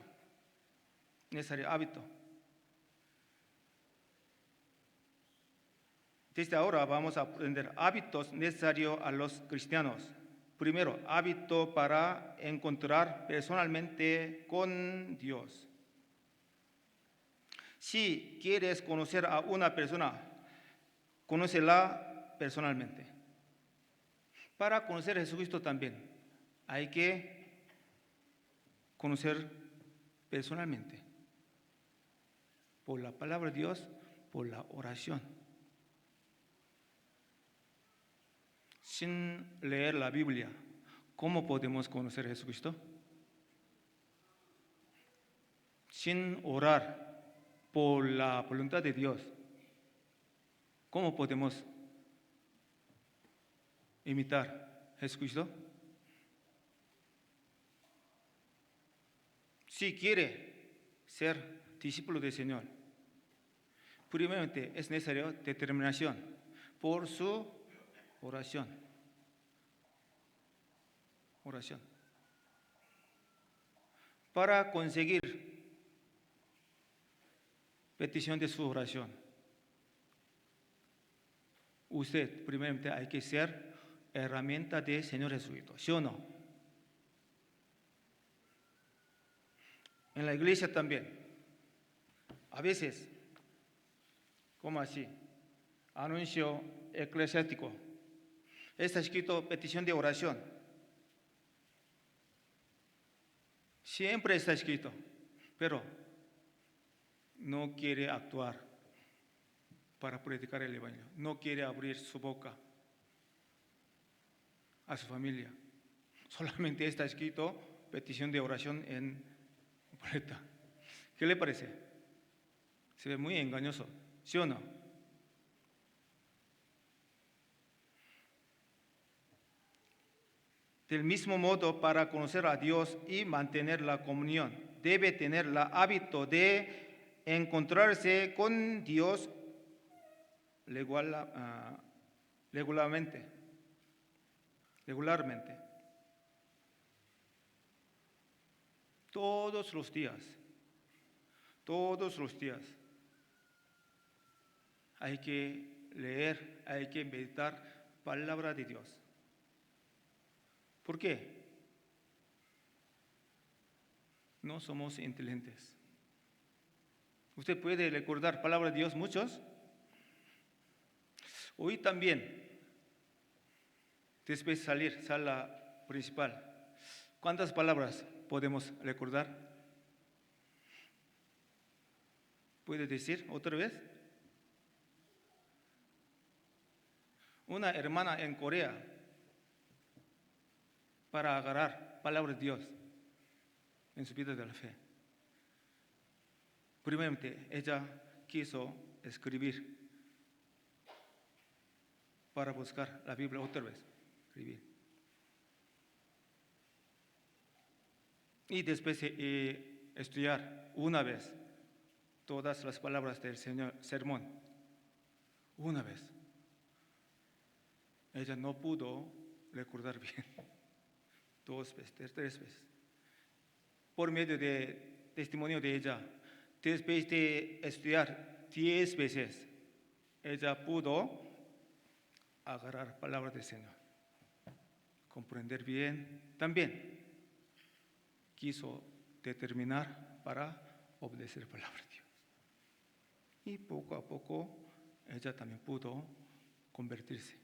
Desde ahora vamos a aprender hábitos necesarios a los cristianos. Primero, hábito para encontrar personalmente con Dios. Si quieres conocer a una persona, conócela personalmente. Para conocer a Jesucristo también hay que conocer personalmente. Por la palabra de Dios, por la oración. Sin leer la Biblia, ¿cómo podemos conocer a Jesucristo? Sin orar por la voluntad de Dios, ¿cómo podemos imitar a Jesucristo? Si quiere ser discípulo del Señor, primeramente es necesario determinación por su oración. Para conseguir petición de su oración, usted primeramente hay que ser herramienta del Señor Jesucristo, ¿sí o no? En la iglesia también, a veces, ¿cómo así? Anuncio eclesiástico, está escrito petición de oración. Siempre está escrito, pero no quiere actuar para predicar el Evangelio, no quiere abrir su boca a su familia. Solamente está escrito petición de oración en boleta. ¿Qué le parece? Se ve muy engañoso, ¿sí o no? Del mismo modo, para conocer a Dios y mantener la comunión, debe tener el hábito de encontrarse con Dios regularmente. Todos los días. Hay que leer, hay que meditar palabra de Dios. ¿Por qué? No somos inteligentes. ¿Usted puede recordar palabra de Dios muchos? Hoy también, después de salir, sala principal, ¿cuántas palabras podemos recordar? ¿Puede decir otra vez? Una hermana en Corea, para agarrar palabra de Dios en su vida de la fe. Primeramente, ella quiso escribir para buscar la Biblia otra vez, escribir. Y después estudiar una vez todas las palabras del sermón. Una vez. Ella no pudo recordar bien. 2 veces, 3 veces. Por medio de testimonio de ella, después de estudiar 10 veces, ella pudo agarrar palabras del Señor, comprender bien. También quiso determinar para obedecer la palabra de Dios. Y poco a poco ella también pudo convertirse.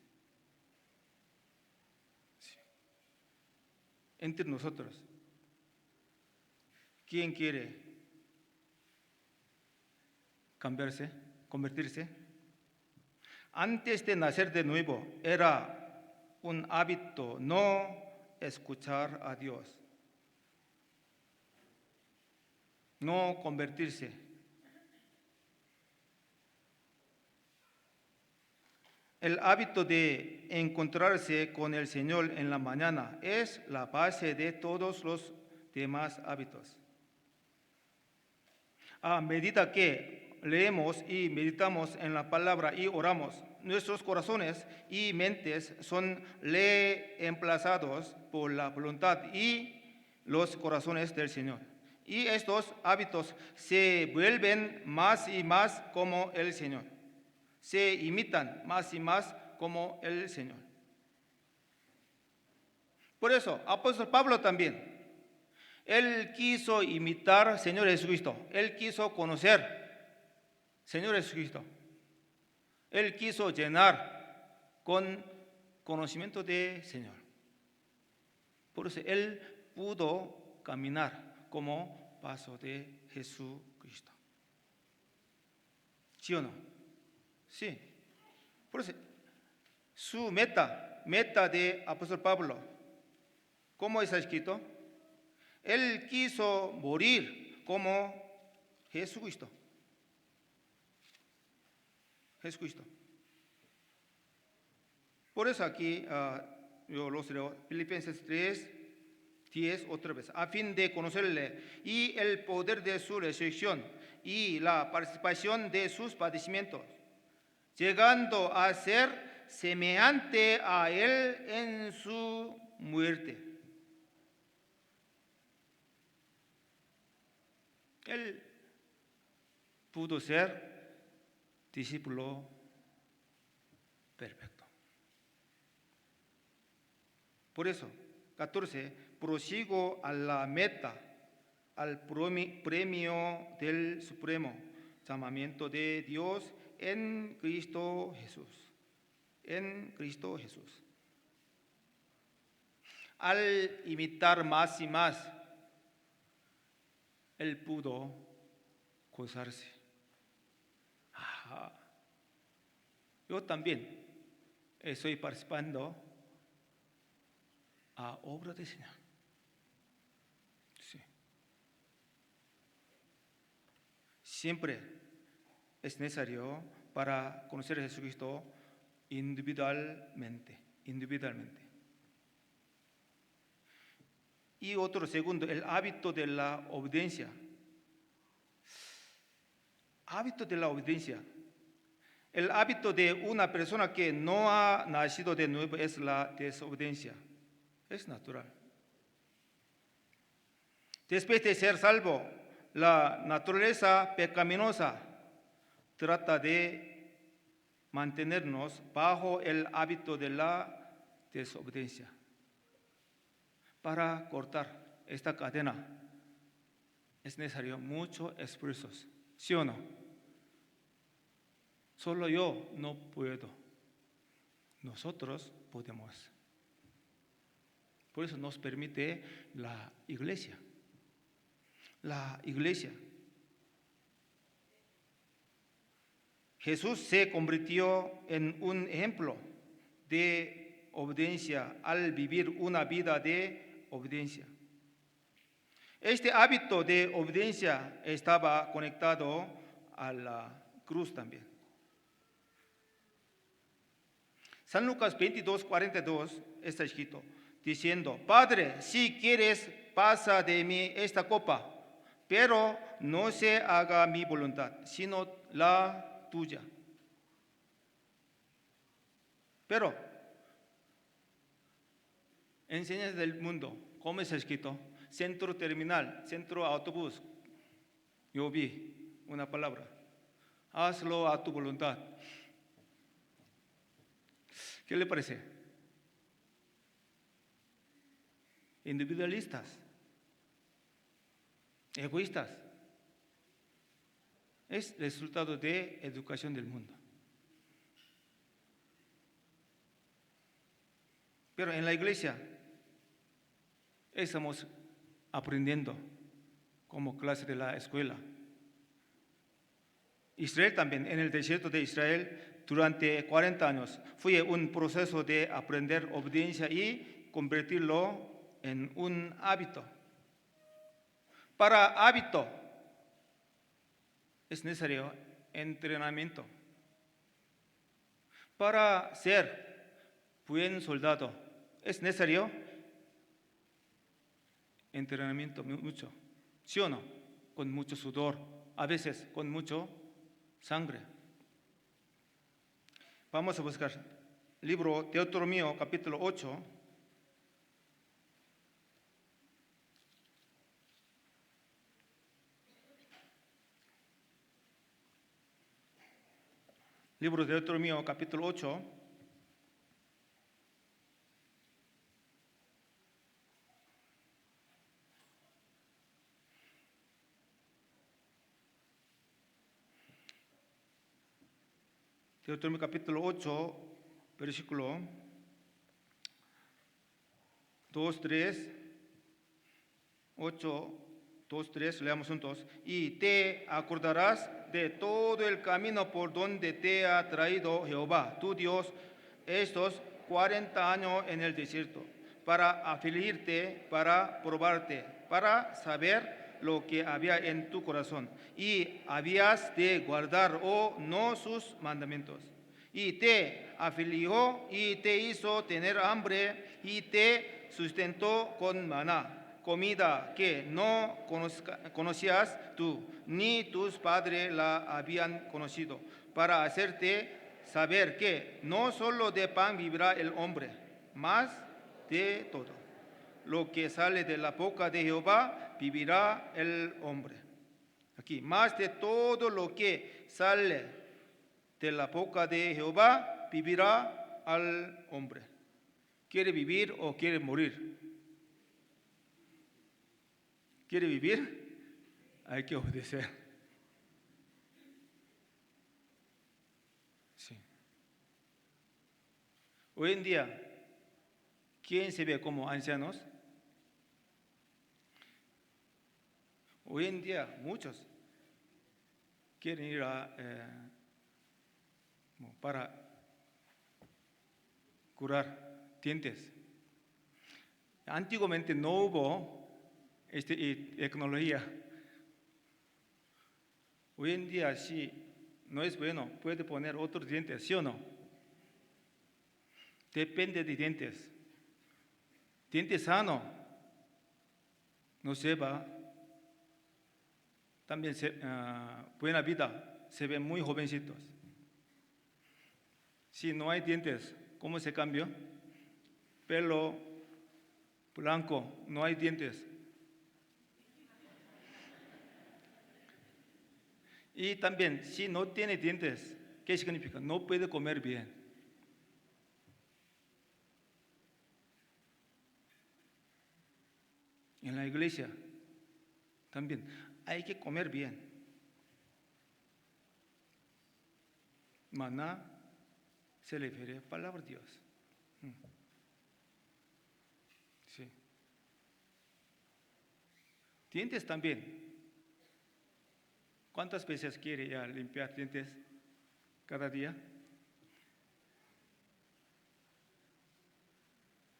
Sí. Entre nosotros, ¿quién quiere cambiarse, convertirse? Antes de nacer de nuevo era un hábito no escuchar a Dios, no convertirse. El hábito de encontrarse con el Señor en la mañana es la base de todos los demás hábitos. A medida que leemos y meditamos en la palabra y oramos, nuestros corazones y mentes son reemplazados por la voluntad y los corazones del Señor. Y estos hábitos se vuelven más y más como el Señor. Se imitan más y más como el Señor. Por eso, apóstol Pablo también, él quiso imitar al Señor Jesucristo. Él quiso conocer Señor Jesucristo. Él quiso llenar con conocimiento de Señor. Por eso él pudo caminar como paso de Jesucristo. ¿Sí o no? Sí. Por eso su meta de apóstol Pablo, ¿cómo está escrito? Él quiso morir como Jesucristo. Jesucristo. Por eso aquí yo los leo, Filipenses 3:10 otra vez, a fin de conocerle y el poder de su resurrección y la participación de sus padecimientos, llegando a ser semejante a él en su muerte. Él pudo ser discípulo perfecto. Por eso, 14, prosigo a la meta, al premio del supremo llamamiento de Dios en Cristo Jesús. En Cristo Jesús. Al imitar más y más, él pudo gozarse. Yo también estoy participando a obra del Señor. Sí. Siempre es necesario para conocer a Jesucristo individualmente. Y otro segundo, el hábito de la obediencia. Hábito de la obediencia. El hábito de una persona que no ha nacido de nuevo es la desobediencia. Es natural. Después de ser salvo, la naturaleza pecaminosa trata de mantenernos bajo el hábito de la desobediencia. Para cortar esta cadena es necesario muchos esfuerzos, ¿sí o no? Solo yo no puedo. Nosotros podemos. Por eso nos permite la iglesia. La iglesia. Jesús se convirtió en un ejemplo de obediencia al vivir una vida de obediencia. Este hábito de obediencia estaba conectado a la cruz también. San Lucas 22:42 está escrito, diciendo, Padre, si quieres, pasa de mí esta copa, pero no se haga mi voluntad, sino la tuya. Pero, enseñanzas del mundo, ¿cómo está escrito? Centro terminal, centro autobús. Yo vi una palabra, hazlo a tu voluntad. ¿Qué le parece? Individualistas, egoístas. Es resultado de educación del mundo. Pero en la iglesia estamos aprendiendo como clase de la escuela. Israel también, en el desierto de Israel, durante 40 años, fue un proceso de aprender obediencia y convertirlo en un hábito. Para hábito es necesario entrenamiento. Para ser buen soldado es necesario entrenamiento mucho, ¿sí o no? Con mucho sudor, a veces con mucho sangre. Vamos a buscar libro Deuteronomio capítulo 8. Libro de Deuteronomio capítulo 8. Deuteronomio capítulo 8, versículo 2, 3, 8, 2, 3, leamos juntos. Y te acordarás de todo el camino por donde te ha traído Jehová, tu Dios, estos 40 años en el desierto, para afligirte, para probarte, para saber lo que había en tu corazón, y habías de guardar o no sus mandamientos. Y te afligió y te hizo tener hambre y te sustentó con maná, comida que no conocías tú, ni tus padres la habían conocido, para hacerte saber que no solo de pan vivirá el hombre, mas de todo lo que sale de la boca de Jehová vivirá el hombre. Aquí, más de todo lo que sale de la boca de Jehová vivirá al hombre. ¿Quiere vivir o quiere morir? ¿Quiere vivir? Hay que obedecer. Sí. Hoy en día, ¿quién se ve como ancianos? Hoy en día muchos quieren ir para curar dientes. Antiguamente no hubo tecnología. Hoy en día si no es bueno, puede poner otros dientes, ¿sí o no? Depende de dientes. Diente sano no se va. También buena vida, se ven muy jovencitos. Si no hay dientes, ¿cómo se cambia? Pelo blanco, no hay dientes. Y también, si no tiene dientes, ¿qué significa? No puede comer bien. En la iglesia también hay que comer bien. Maná se refiere a la palabra de Dios. Sí. Dientes también. ¿Cuántas veces quiere ya limpiar dientes cada día?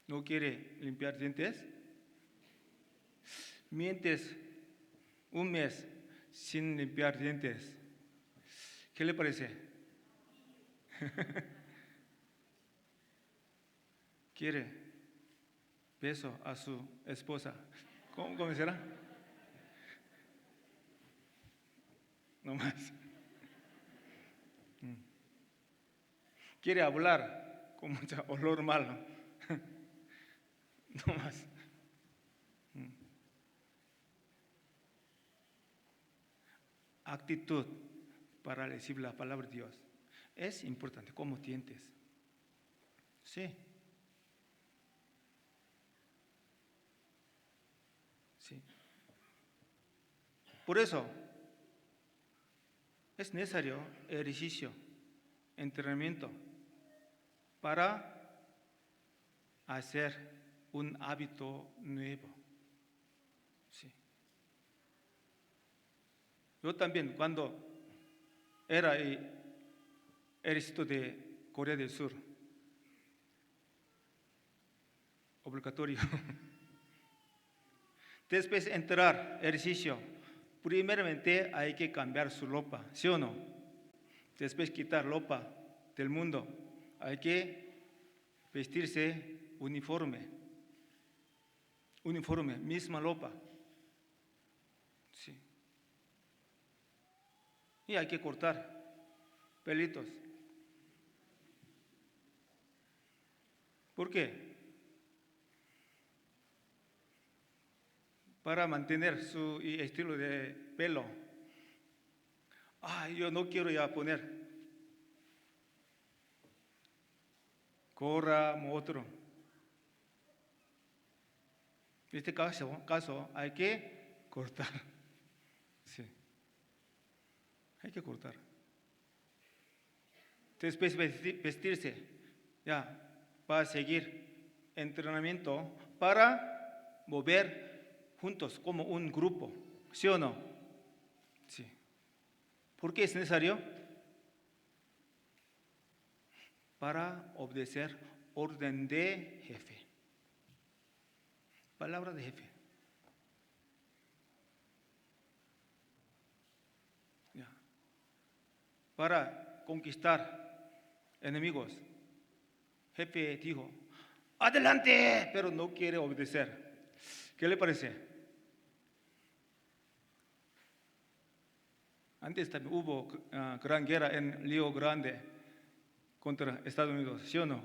¿No quiere limpiar dientes? Mientes un mes sin limpiar dientes. ¿Qué le parece? quiere beso a su esposa. ¿Cómo será? No más. Quiere hablar con mucho olor malo. No más. Actitud para recibir la palabra de Dios. Es importante, ¿cómo sientes? Sí. Sí. Por eso es necesario ejercicio, entrenamiento para hacer un hábito nuevo. Sí. Yo también cuando era el ejército de Corea del Sur, obligatorio. Después de entrar ejercicio, primeramente hay que cambiar su ropa, ¿sí o no? Después quitar ropa del mundo, hay que vestirse uniforme, misma ropa. Sí. Y hay que cortar pelitos. ¿Por qué? Para mantener su estilo de pelo. Yo no quiero ya poner gorra u otro. En este caso hay que cortar. Sí. Hay que cortar. Después vestirse. Ya, va a seguir entrenamiento para mover juntos como un grupo, ¿sí o no? Sí. ¿Por qué es necesario? Para obedecer orden de jefe. Palabra de jefe. Ya. Para conquistar enemigos. Jefe dijo, adelante, pero no quiere obedecer. ¿Qué le parece? Antes también hubo gran guerra en Río Grande contra Estados Unidos, ¿sí o no?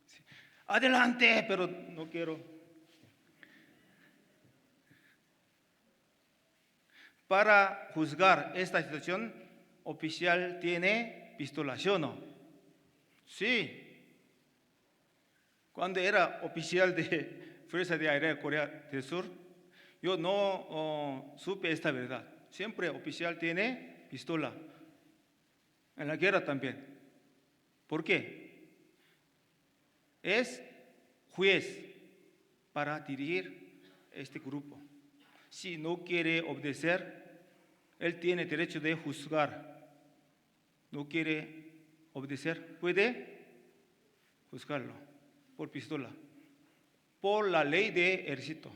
Sí. Adelante, pero no quiero. Para juzgar esta situación, oficial tiene pistola, ¿sí o no? Sí. Cuando era oficial de Fuerza de Aérea de Corea del Sur, yo no supe esta verdad. Siempre oficial tiene pistola. En la guerra también. ¿Por qué? Es juez para dirigir este grupo. Si no quiere obedecer, él tiene derecho de juzgar. No quiere obedecer, puede juzgarlo por pistola, por la ley de ejército.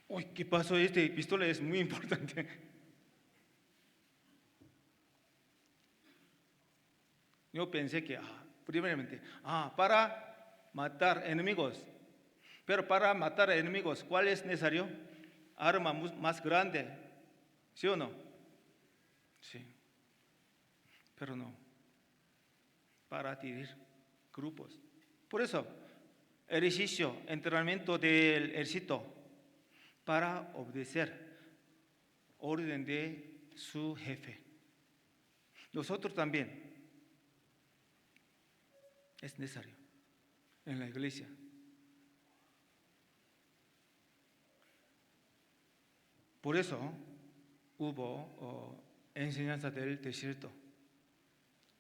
Uy, ¿qué pasó? Este pistola es muy importante. Yo pensé que, primeramente, para matar enemigos. Pero para matar enemigos, ¿cuál es necesario? Arma más grande, ¿sí o no? Sí. Pero no. Para dirigir grupos. Por eso, ejercicio, entrenamiento del ejército, para obedecer orden de su jefe. Nosotros también es necesario en la iglesia. Por eso hubo enseñanza del desierto.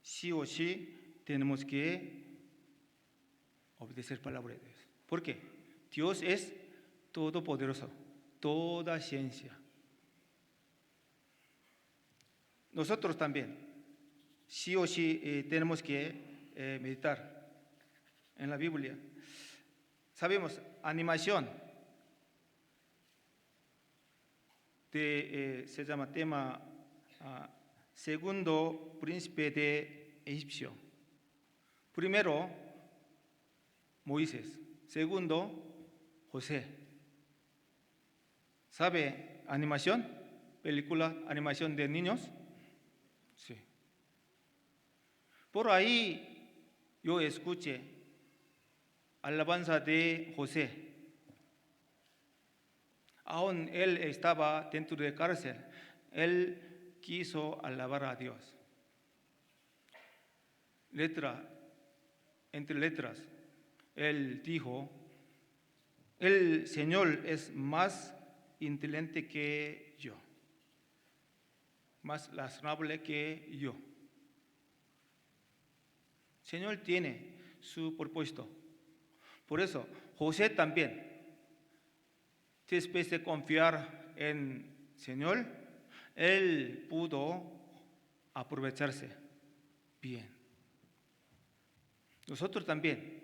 Sí o sí tenemos que obedecer palabra de Dios. ¿Por qué? Dios es todopoderoso, toda ciencia. Nosotros también, sí o sí tenemos que meditar en la Biblia. Sabemos, animación se llama tema segundo príncipe de Egipcio. Primero, Moisés. Segundo, José. ¿Sabe animación? ¿Película, animación de niños? Sí. Por ahí yo escuché alabanza de José. Aún él estaba dentro de cárcel, él quiso alabar a Dios. Entre letras, él dijo, el Señor es más inteligente que yo, más razonable que yo. Señor tiene su propósito. Por eso, José también, después de confiar en el Señor, él pudo aprovecharse bien. Nosotros también,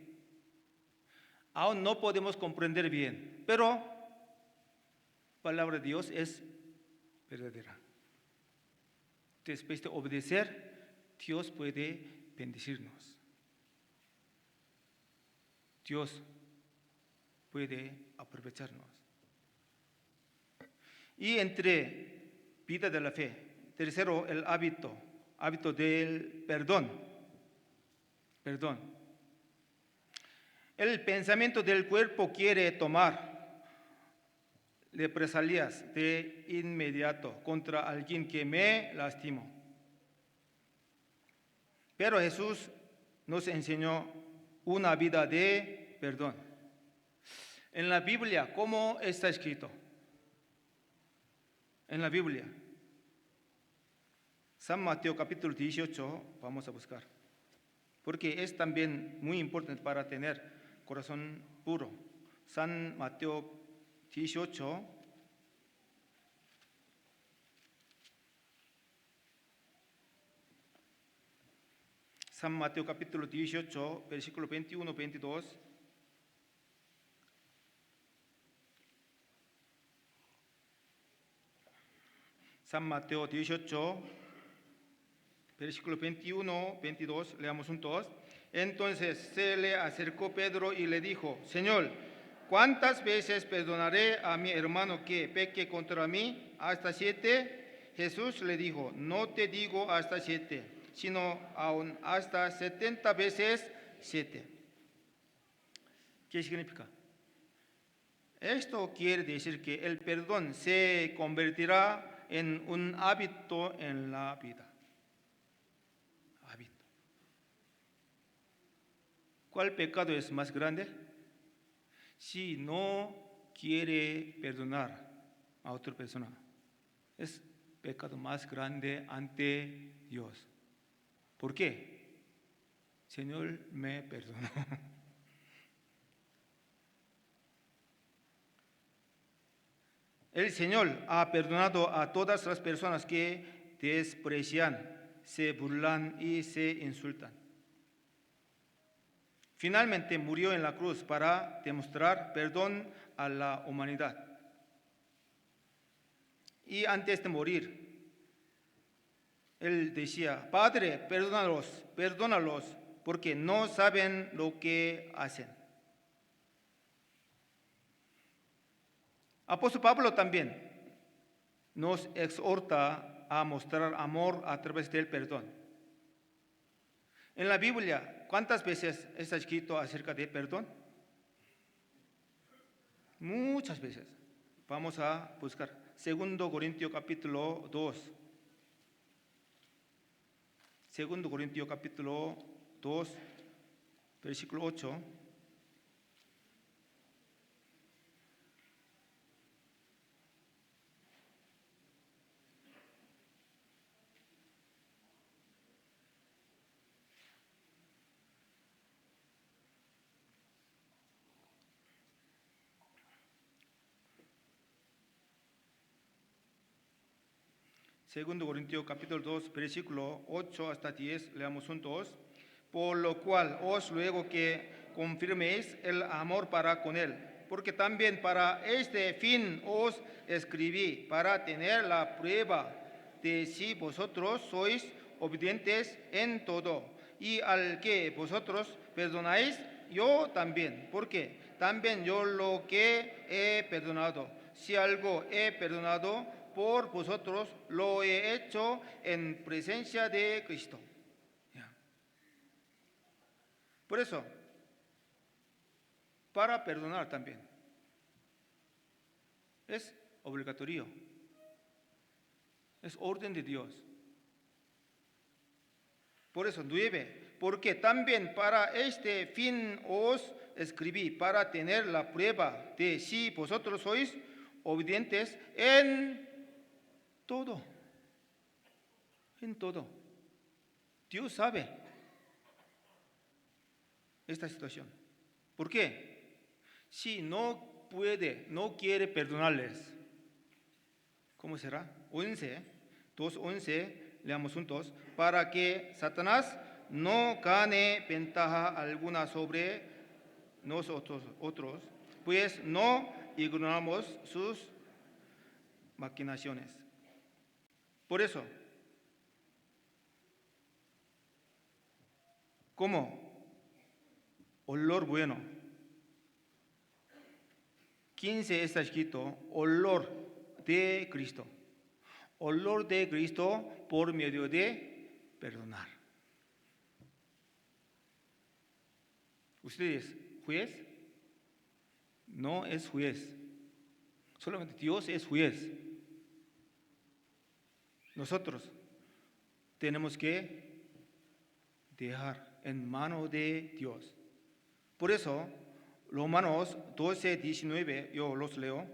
aún no podemos comprender bien, pero la palabra de Dios es verdadera. Después de obedecer, Dios puede bendecirnos. Dios puede aprovecharnos. Y entre vida de la fe, tercero, el hábito del perdón. El pensamiento del cuerpo quiere tomar represalias de inmediato contra alguien que me lastimó. Pero Jesús nos enseñó una vida de perdón. En la Biblia, ¿cómo está escrito? En la Biblia, San Mateo capítulo 18, vamos a buscar, porque es también muy importante para tener corazón puro. San Mateo 18, San Mateo capítulo 18, versículo 21, 22. San Mateo 18, versículo 21, 22, leamos juntos. Entonces se le acercó Pedro y le dijo, Señor, ¿cuántas veces perdonaré a mi hermano que peque contra mí? ¿Hasta 7? Jesús le dijo, no te digo hasta 7, sino aún hasta 70 veces 7. ¿Qué significa? Esto quiere decir que el perdón se convertirá en un hábito en la vida. Hábito. ¿Cuál pecado es más grande? Si no quiere perdonar a otra persona, es pecado más grande ante Dios. ¿Por qué? Señor me perdonó. El Señor ha perdonado a todas las personas que desprecian, se burlan y se insultan. Finalmente murió en la cruz para demostrar perdón a la humanidad. Y antes de morir, Él decía, Padre, perdónalos, porque no saben lo que hacen. Apóstol Pablo también nos exhorta a mostrar amor a través del perdón. En la Biblia, ¿cuántas veces está escrito acerca de perdón? Muchas veces. Vamos a buscar. 2 Corintios capítulo 2. 2 Corintios capítulo 2, versículo 8. Segundo Corintios capítulo 2, versículo 8 hasta 10, leamos juntos. Por lo cual os ruego que confirméis el amor para con él, porque también para este fin os escribí, para tener la prueba de si vosotros sois obedientes en todo. Y al que vosotros perdonáis, yo también. ¿Por qué? También yo lo que he perdonado. Si algo he perdonado por vosotros, lo he hecho en presencia de Cristo. Ya. Por eso, para perdonar también es obligatorio. Es orden de Dios. Por eso, 9. Porque también para este fin os escribí, para tener la prueba de si vosotros sois obedientes en todo. En todo. Dios sabe esta situación. ¿Por qué? Si no puede, no quiere perdonarles, ¿cómo será? 11, 2:11, leamos juntos. Para que Satanás no gane ventaja alguna sobre nosotros, pues no ignoramos sus maquinaciones. Por eso, como olor bueno, 15 está escrito, olor de Cristo. Olor de Cristo por medio de perdonar. ¿Usted es juez? No es juez. Solamente Dios es juez. Nosotros tenemos que dejar en mano de Dios. Por eso, Romanos 12:19, yo los leo.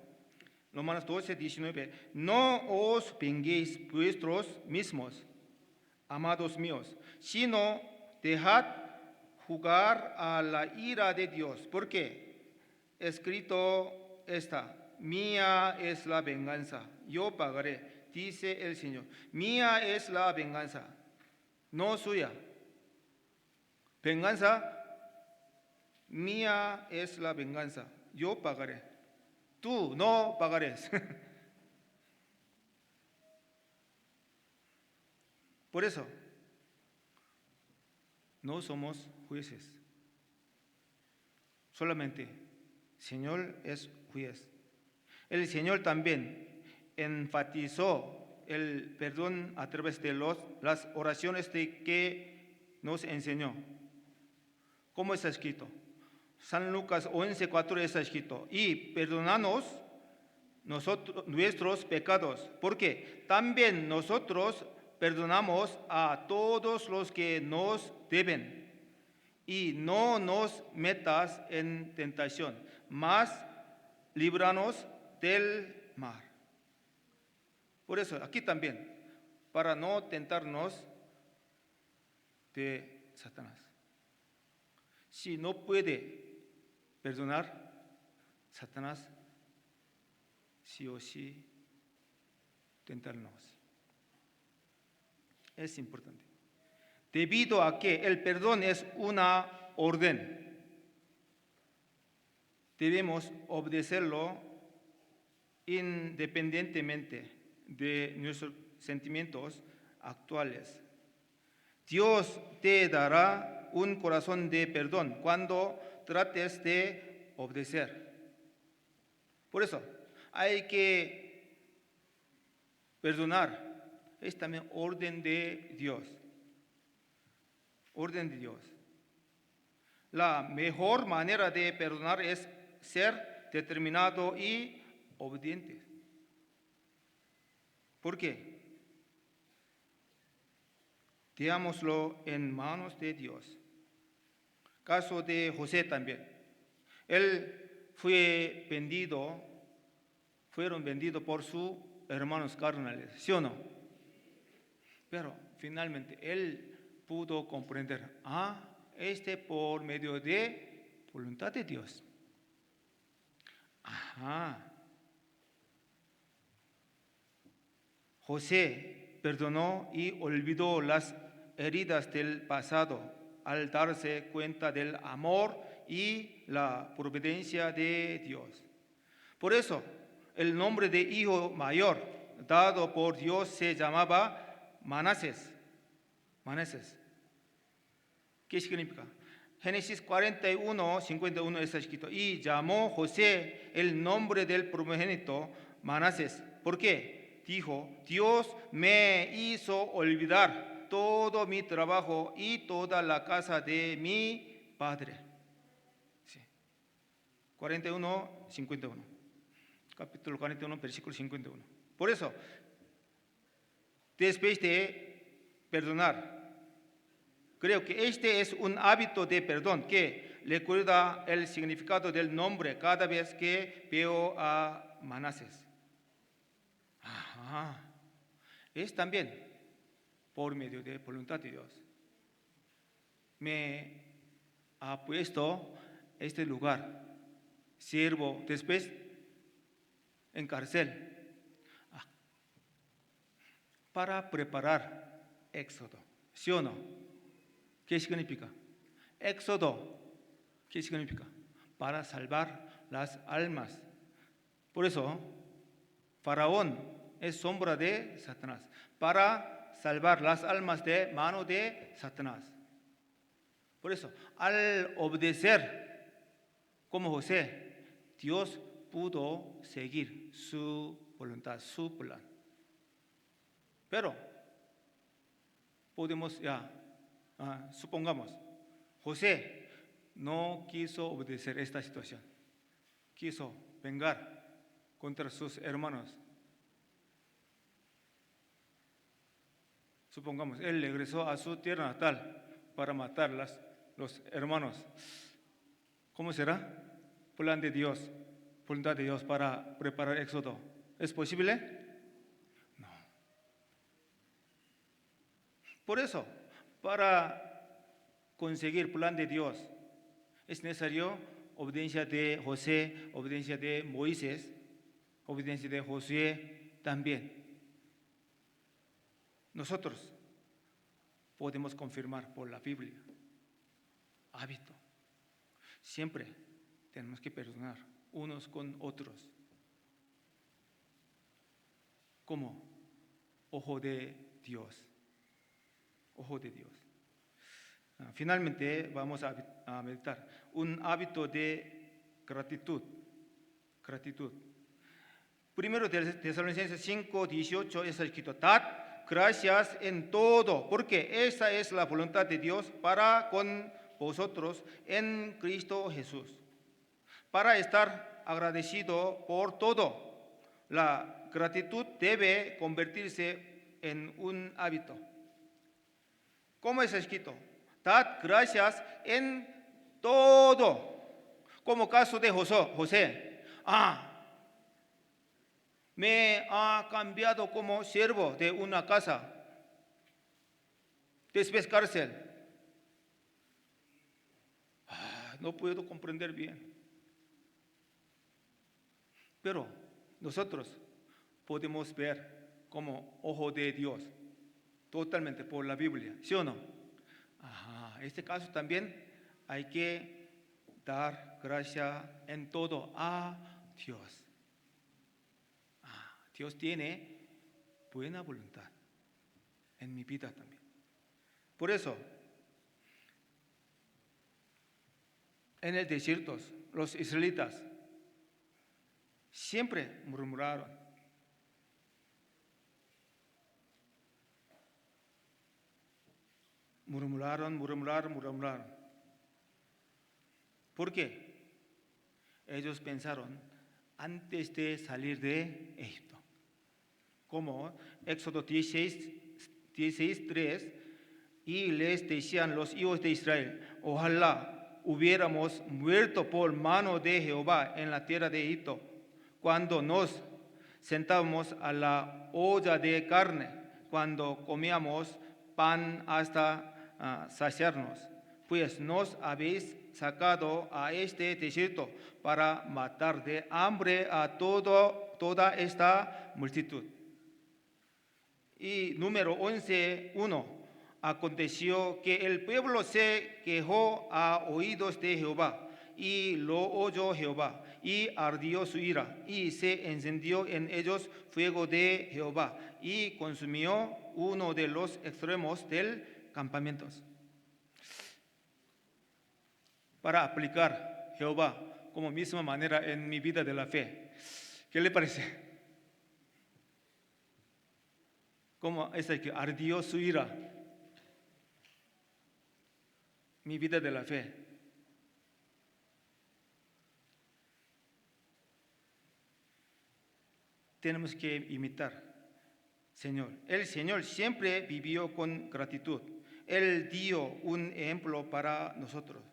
Romanos 12:19, no os venguéis vosotros mismos, amados míos, sino dejad jugar a la ira de Dios, porque escrito está, mía es la venganza, yo pagaré, dice el Señor. Mía es la venganza, no suya. Venganza, mía es la venganza, yo pagaré. Tú no pagarás. Por eso, no somos jueces. Solamente, Señor es juez. El Señor también enfatizó el perdón a través de las oraciones que nos enseñó. ¿Cómo está escrito? San Lucas 11:4 está escrito, y perdonanos nuestros pecados, porque también nosotros perdonamos a todos los que nos deben. Y no nos metas en tentación, mas líbranos del mal. Por eso, aquí también, para no tentarnos de Satanás. Si no puede perdonar, Satanás sí o sí tentarnos. Es importante. Debido a que el perdón es una orden, debemos obedecerlo independientemente de nuestros sentimientos actuales. Dios te dará un corazón de perdón cuando trates de obedecer. Por eso, hay que perdonar. Es también orden de Dios. Orden de Dios. La mejor manera de perdonar es ser determinado y obediente. ¿Por qué? Dejámoslo en manos de Dios. Caso de José también. Él fueron vendidos por sus hermanos carnales, ¿sí o no? Pero finalmente él pudo comprender, por medio de voluntad de Dios. José perdonó y olvidó las heridas del pasado al darse cuenta del amor y la providencia de Dios. Por eso, el nombre de hijo mayor dado por Dios se llamaba Manasés. ¿Qué significa? Génesis 41, 51 está escrito, y llamó José el nombre del primogénito Manasés. ¿Por qué? Dijo, Dios me hizo olvidar todo mi trabajo y toda la casa de mi padre. Sí. 41, 51. Capítulo 41, versículo 51. Por eso, después de perdonar, creo que este es un hábito de perdón que recuerda el significado del nombre cada vez que veo a Manasés. Ajá. Es también por medio de voluntad de Dios. Me ha puesto este lugar, siervo, después en cárcel, para preparar éxodo. ¿Sí o no? ¿Qué significa? Éxodo, ¿qué significa? Para salvar las almas. Por eso, Faraón es sombra de Satanás, para salvar las almas de mano de Satanás. Por eso, al obedecer como José, Dios pudo seguir su voluntad, su plan. Pero podemos supongamos, José no quiso obedecer esta situación, quiso vengar contra sus hermanos. Supongamos, él regresó a su tierra natal para matar los hermanos. ¿Cómo será? Plan de Dios, voluntad de Dios para preparar éxodo. ¿Es posible? No. Por eso, para conseguir plan de Dios, es necesario obediencia de José, obediencia de Moisés, obediencia de Josué también. Nosotros podemos confirmar por la Biblia. Hábito. Siempre tenemos que perdonar unos con otros. Como ojo de Dios. Ojo de Dios. Finalmente vamos a meditar un hábito de gratitud. Gratitud. Primero de Tesalonicenses 5, 18 está escrito, dad gracias en todo, porque esa es la voluntad de Dios para con vosotros en Cristo Jesús. Para estar agradecido por todo, la gratitud debe convertirse en un hábito. ¿Cómo es escrito? Dad gracias en todo. Como caso de José. Me ha cambiado como siervo de una casa, después cárcel. No puedo comprender bien. Pero nosotros podemos ver como ojo de Dios, totalmente por la Biblia, ¿sí o no? En este caso también hay que dar gracia en todo a Dios. Dios tiene buena voluntad en mi vida también. Por eso, en el desierto, los israelitas siempre murmuraron. Murmuraron. ¿Por qué? Ellos pensaron antes de salir de Egipto. Como Éxodo 16, 3, y les decían los hijos de Israel, ojalá hubiéramos muerto por mano de Jehová en la tierra de Egipto, cuando nos sentábamos a la olla de carne, cuando comíamos pan hasta saciarnos, pues nos habéis sacado a este desierto para matar de hambre a toda esta multitud. Y número 11:1, aconteció que el pueblo se quejó a oídos de Jehová, y lo oyó Jehová, y ardió su ira, y se encendió en ellos fuego de Jehová, y consumió uno de los extremos del campamento. para aplicar Jehová como misma manera en mi vida de la fe. ¿Qué le parece? Como es que ardió su ira, mi vida de la fe. Tenemos que imitar, Señor. El Señor siempre vivió con gratitud. Él dio un ejemplo para nosotros.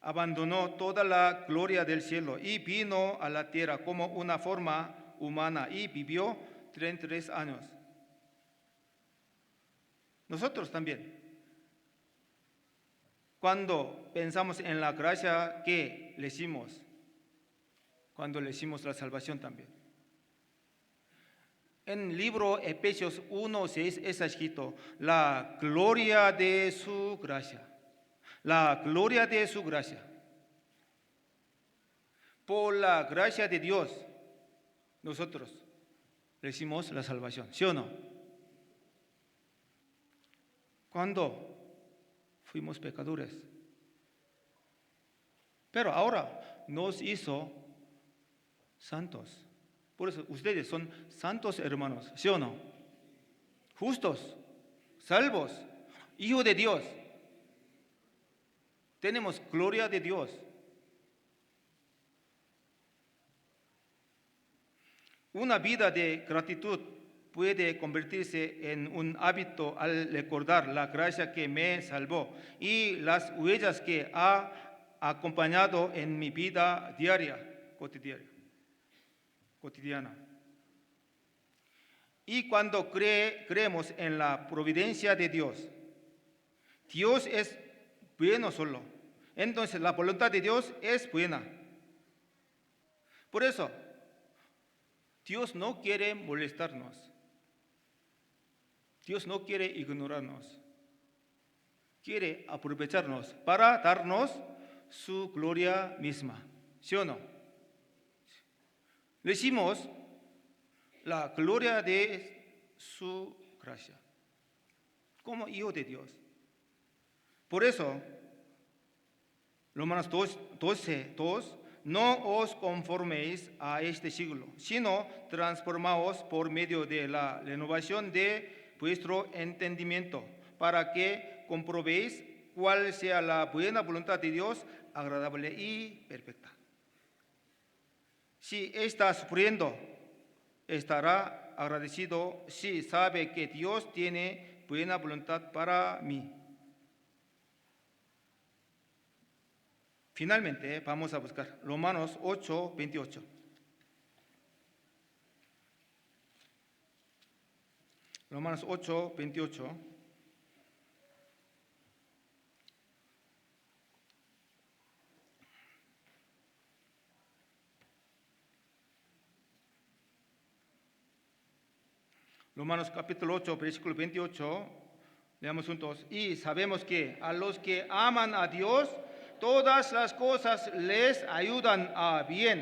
Abandonó toda la gloria del cielo y vino a la tierra como una forma humana y vivió 33 años. Nosotros también. Cuando pensamos en la gracia que le hicimos, cuando le hicimos la salvación también. En el libro Efesios 1:6 es escrito, la gloria de su gracia. La gloria de su gracia. Por la gracia de Dios, nosotros recibimos la salvación, ¿sí o no? Cuando fuimos pecadores. Pero ahora nos hizo santos. Por eso ustedes son santos hermanos, ¿sí o no? Justos, salvos, hijos de Dios. Tenemos gloria de Dios. Una vida de gratitud puede convertirse en un hábito al recordar la gracia que me salvó y las huellas que ha acompañado en mi vida cotidiana. Y cuando creemos en la providencia de Dios, Dios es bueno solo. Entonces la voluntad de Dios es buena. Por eso, Dios no quiere molestarnos. Dios no quiere ignorarnos. Quiere aprovecharnos para darnos su gloria misma. ¿Sí o no? Recibimos la gloria de su gracia como hijo de Dios. Por eso, Romanos 12:2, no os conforméis a este siglo, sino transformaos por medio de la renovación de vuestro entendimiento, para que comprobéis cuál sea la buena voluntad de Dios, agradable y perfecta. Si está sufriendo, estará agradecido si sabe que Dios tiene buena voluntad para mí. Finalmente, vamos a buscar Romanos 8:28. Romanos 8:28. Romanos capítulo 8, versículo 28. Leamos juntos. Y sabemos que a los que aman a Dios, todas las cosas les ayudan a bien.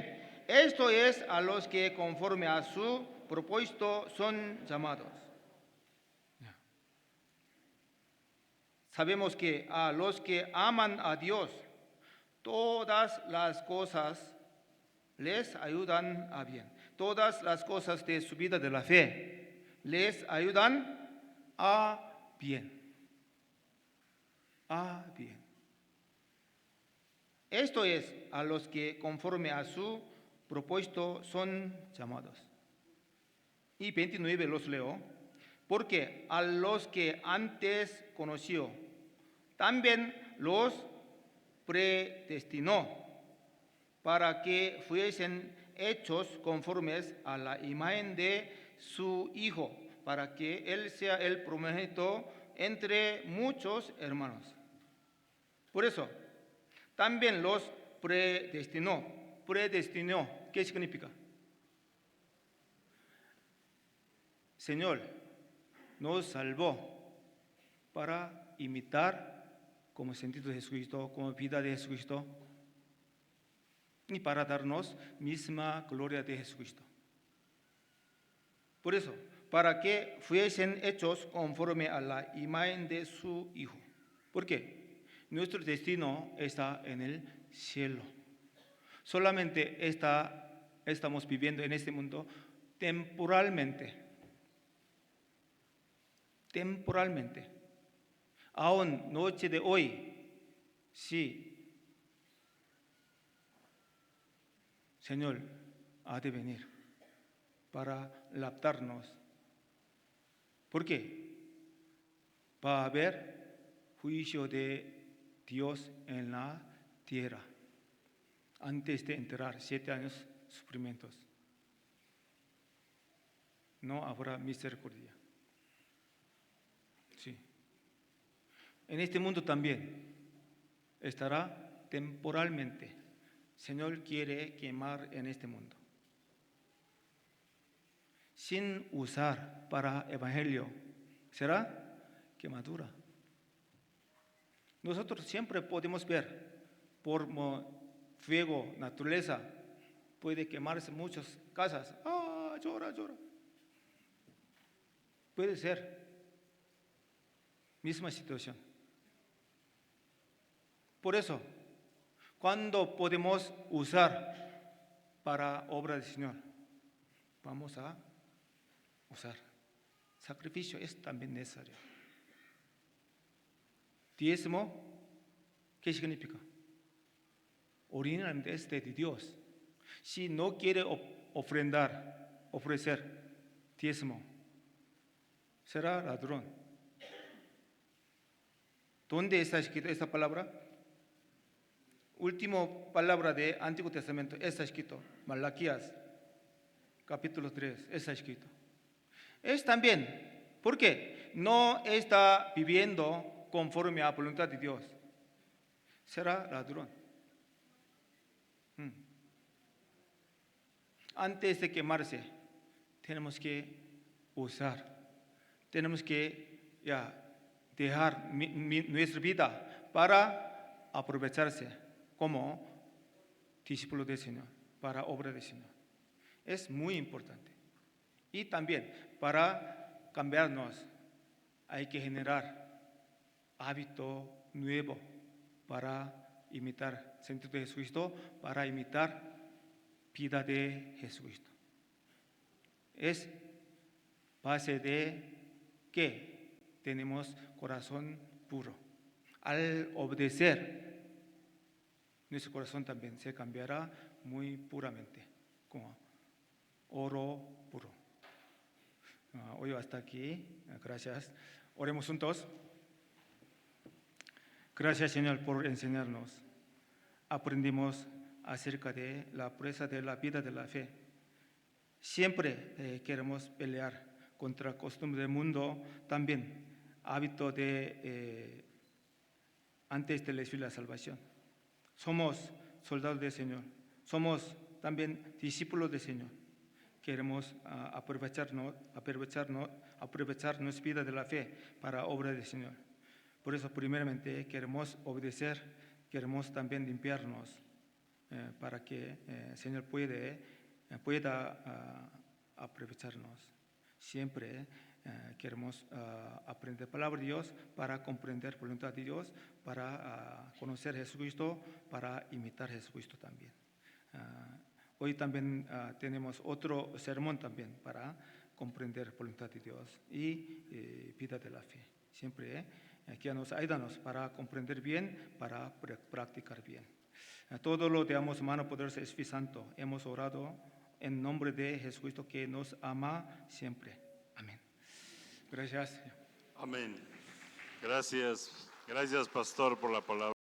Esto es a los que conforme a su propósito son llamados. Sabemos que a los que aman a Dios, todas las cosas les ayudan a bien. Todas las cosas de su vida de la fe les ayudan a bien. A bien. Esto es a los que conforme a su propósito son llamados. Y 29 los leo. Porque a los que antes conoció, también los predestinó para que fuesen hechos conformes a la imagen de su Hijo, para que Él sea el primogénito entre muchos hermanos. Por eso, también los predestinó. Predestinó, ¿qué significa? Señor nos salvó para imitar como sentido de Jesucristo, como vida de Jesucristo, y para darnos misma gloria de Jesucristo. Por eso, para que fuesen hechos conforme a la imagen de su Hijo. ¿Por qué? Nuestro destino está en el cielo. Solamente estamos viviendo en este mundo temporalmente. Temporalmente. Aún noche de hoy, sí, Señor ha de venir para raptarnos. ¿Por qué? Va a haber juicio de Dios en la tierra antes de enterar 7 años sufrimientos. No habrá misericordia. Sí. En este mundo también estará temporalmente. Señor quiere quemar en este mundo. Sin usar para evangelio, será quemadura. Nosotros siempre podemos ver por fuego, naturaleza, puede quemarse muchas casas. Llora. Puede ser misma situación. Por eso, cuando podemos usar para obra del Señor, vamos a usar. Sacrificio es también necesario. Diezmo, ¿qué significa? Originalmente es de Dios. Si no quiere ofrecer diezmo, será ladrón. ¿Dónde está escrita esta palabra? Última palabra de Antiguo Testamento está escrito, Malaquías, capítulo 3, está escrito. Es también, ¿por qué? No está viviendo conforme a la voluntad de Dios. Será ladrón. Antes de quemarse, tenemos que usar. Tenemos que dejar nuestra vida para aprovecharse como discípulo del Señor, para obra del Señor. Es muy importante. Y también para cambiarnos hay que generar hábito nuevo para imitar sentido de Jesucristo, para imitar vida de Jesucristo. Es base de que tenemos corazón puro. Al obedecer, nuestro corazón también se cambiará muy puramente, como oro puro. Hoy hasta aquí. Gracias. Oremos juntos. Gracias, Señor, por enseñarnos. Aprendimos acerca de la pureza de la vida de la fe. Siempre queremos pelear contra costumbre del mundo, también hábito de antes de recibir la salvación. Somos soldados del Señor, somos también discípulos del Señor. Queremos aprovechar nuestra vida de la fe para obra del Señor. Por eso, primeramente, queremos obedecer, queremos también limpiarnos para que el Señor pueda aprovecharnos. Siempre queremos aprender la palabra de Dios para comprender la voluntad de Dios, para conocer a Jesucristo, para imitar a Jesucristo también. Hoy también tenemos otro sermón también para comprender la voluntad de Dios y vida de la fe. Siempre que nos ayúdanos para comprender bien, para practicar bien. Todo lo damos mano poderosa Espíritu Santo. Hemos orado en nombre de Jesucristo que nos ama siempre. Amén. Gracias. Amén. Gracias, pastor, por la palabra.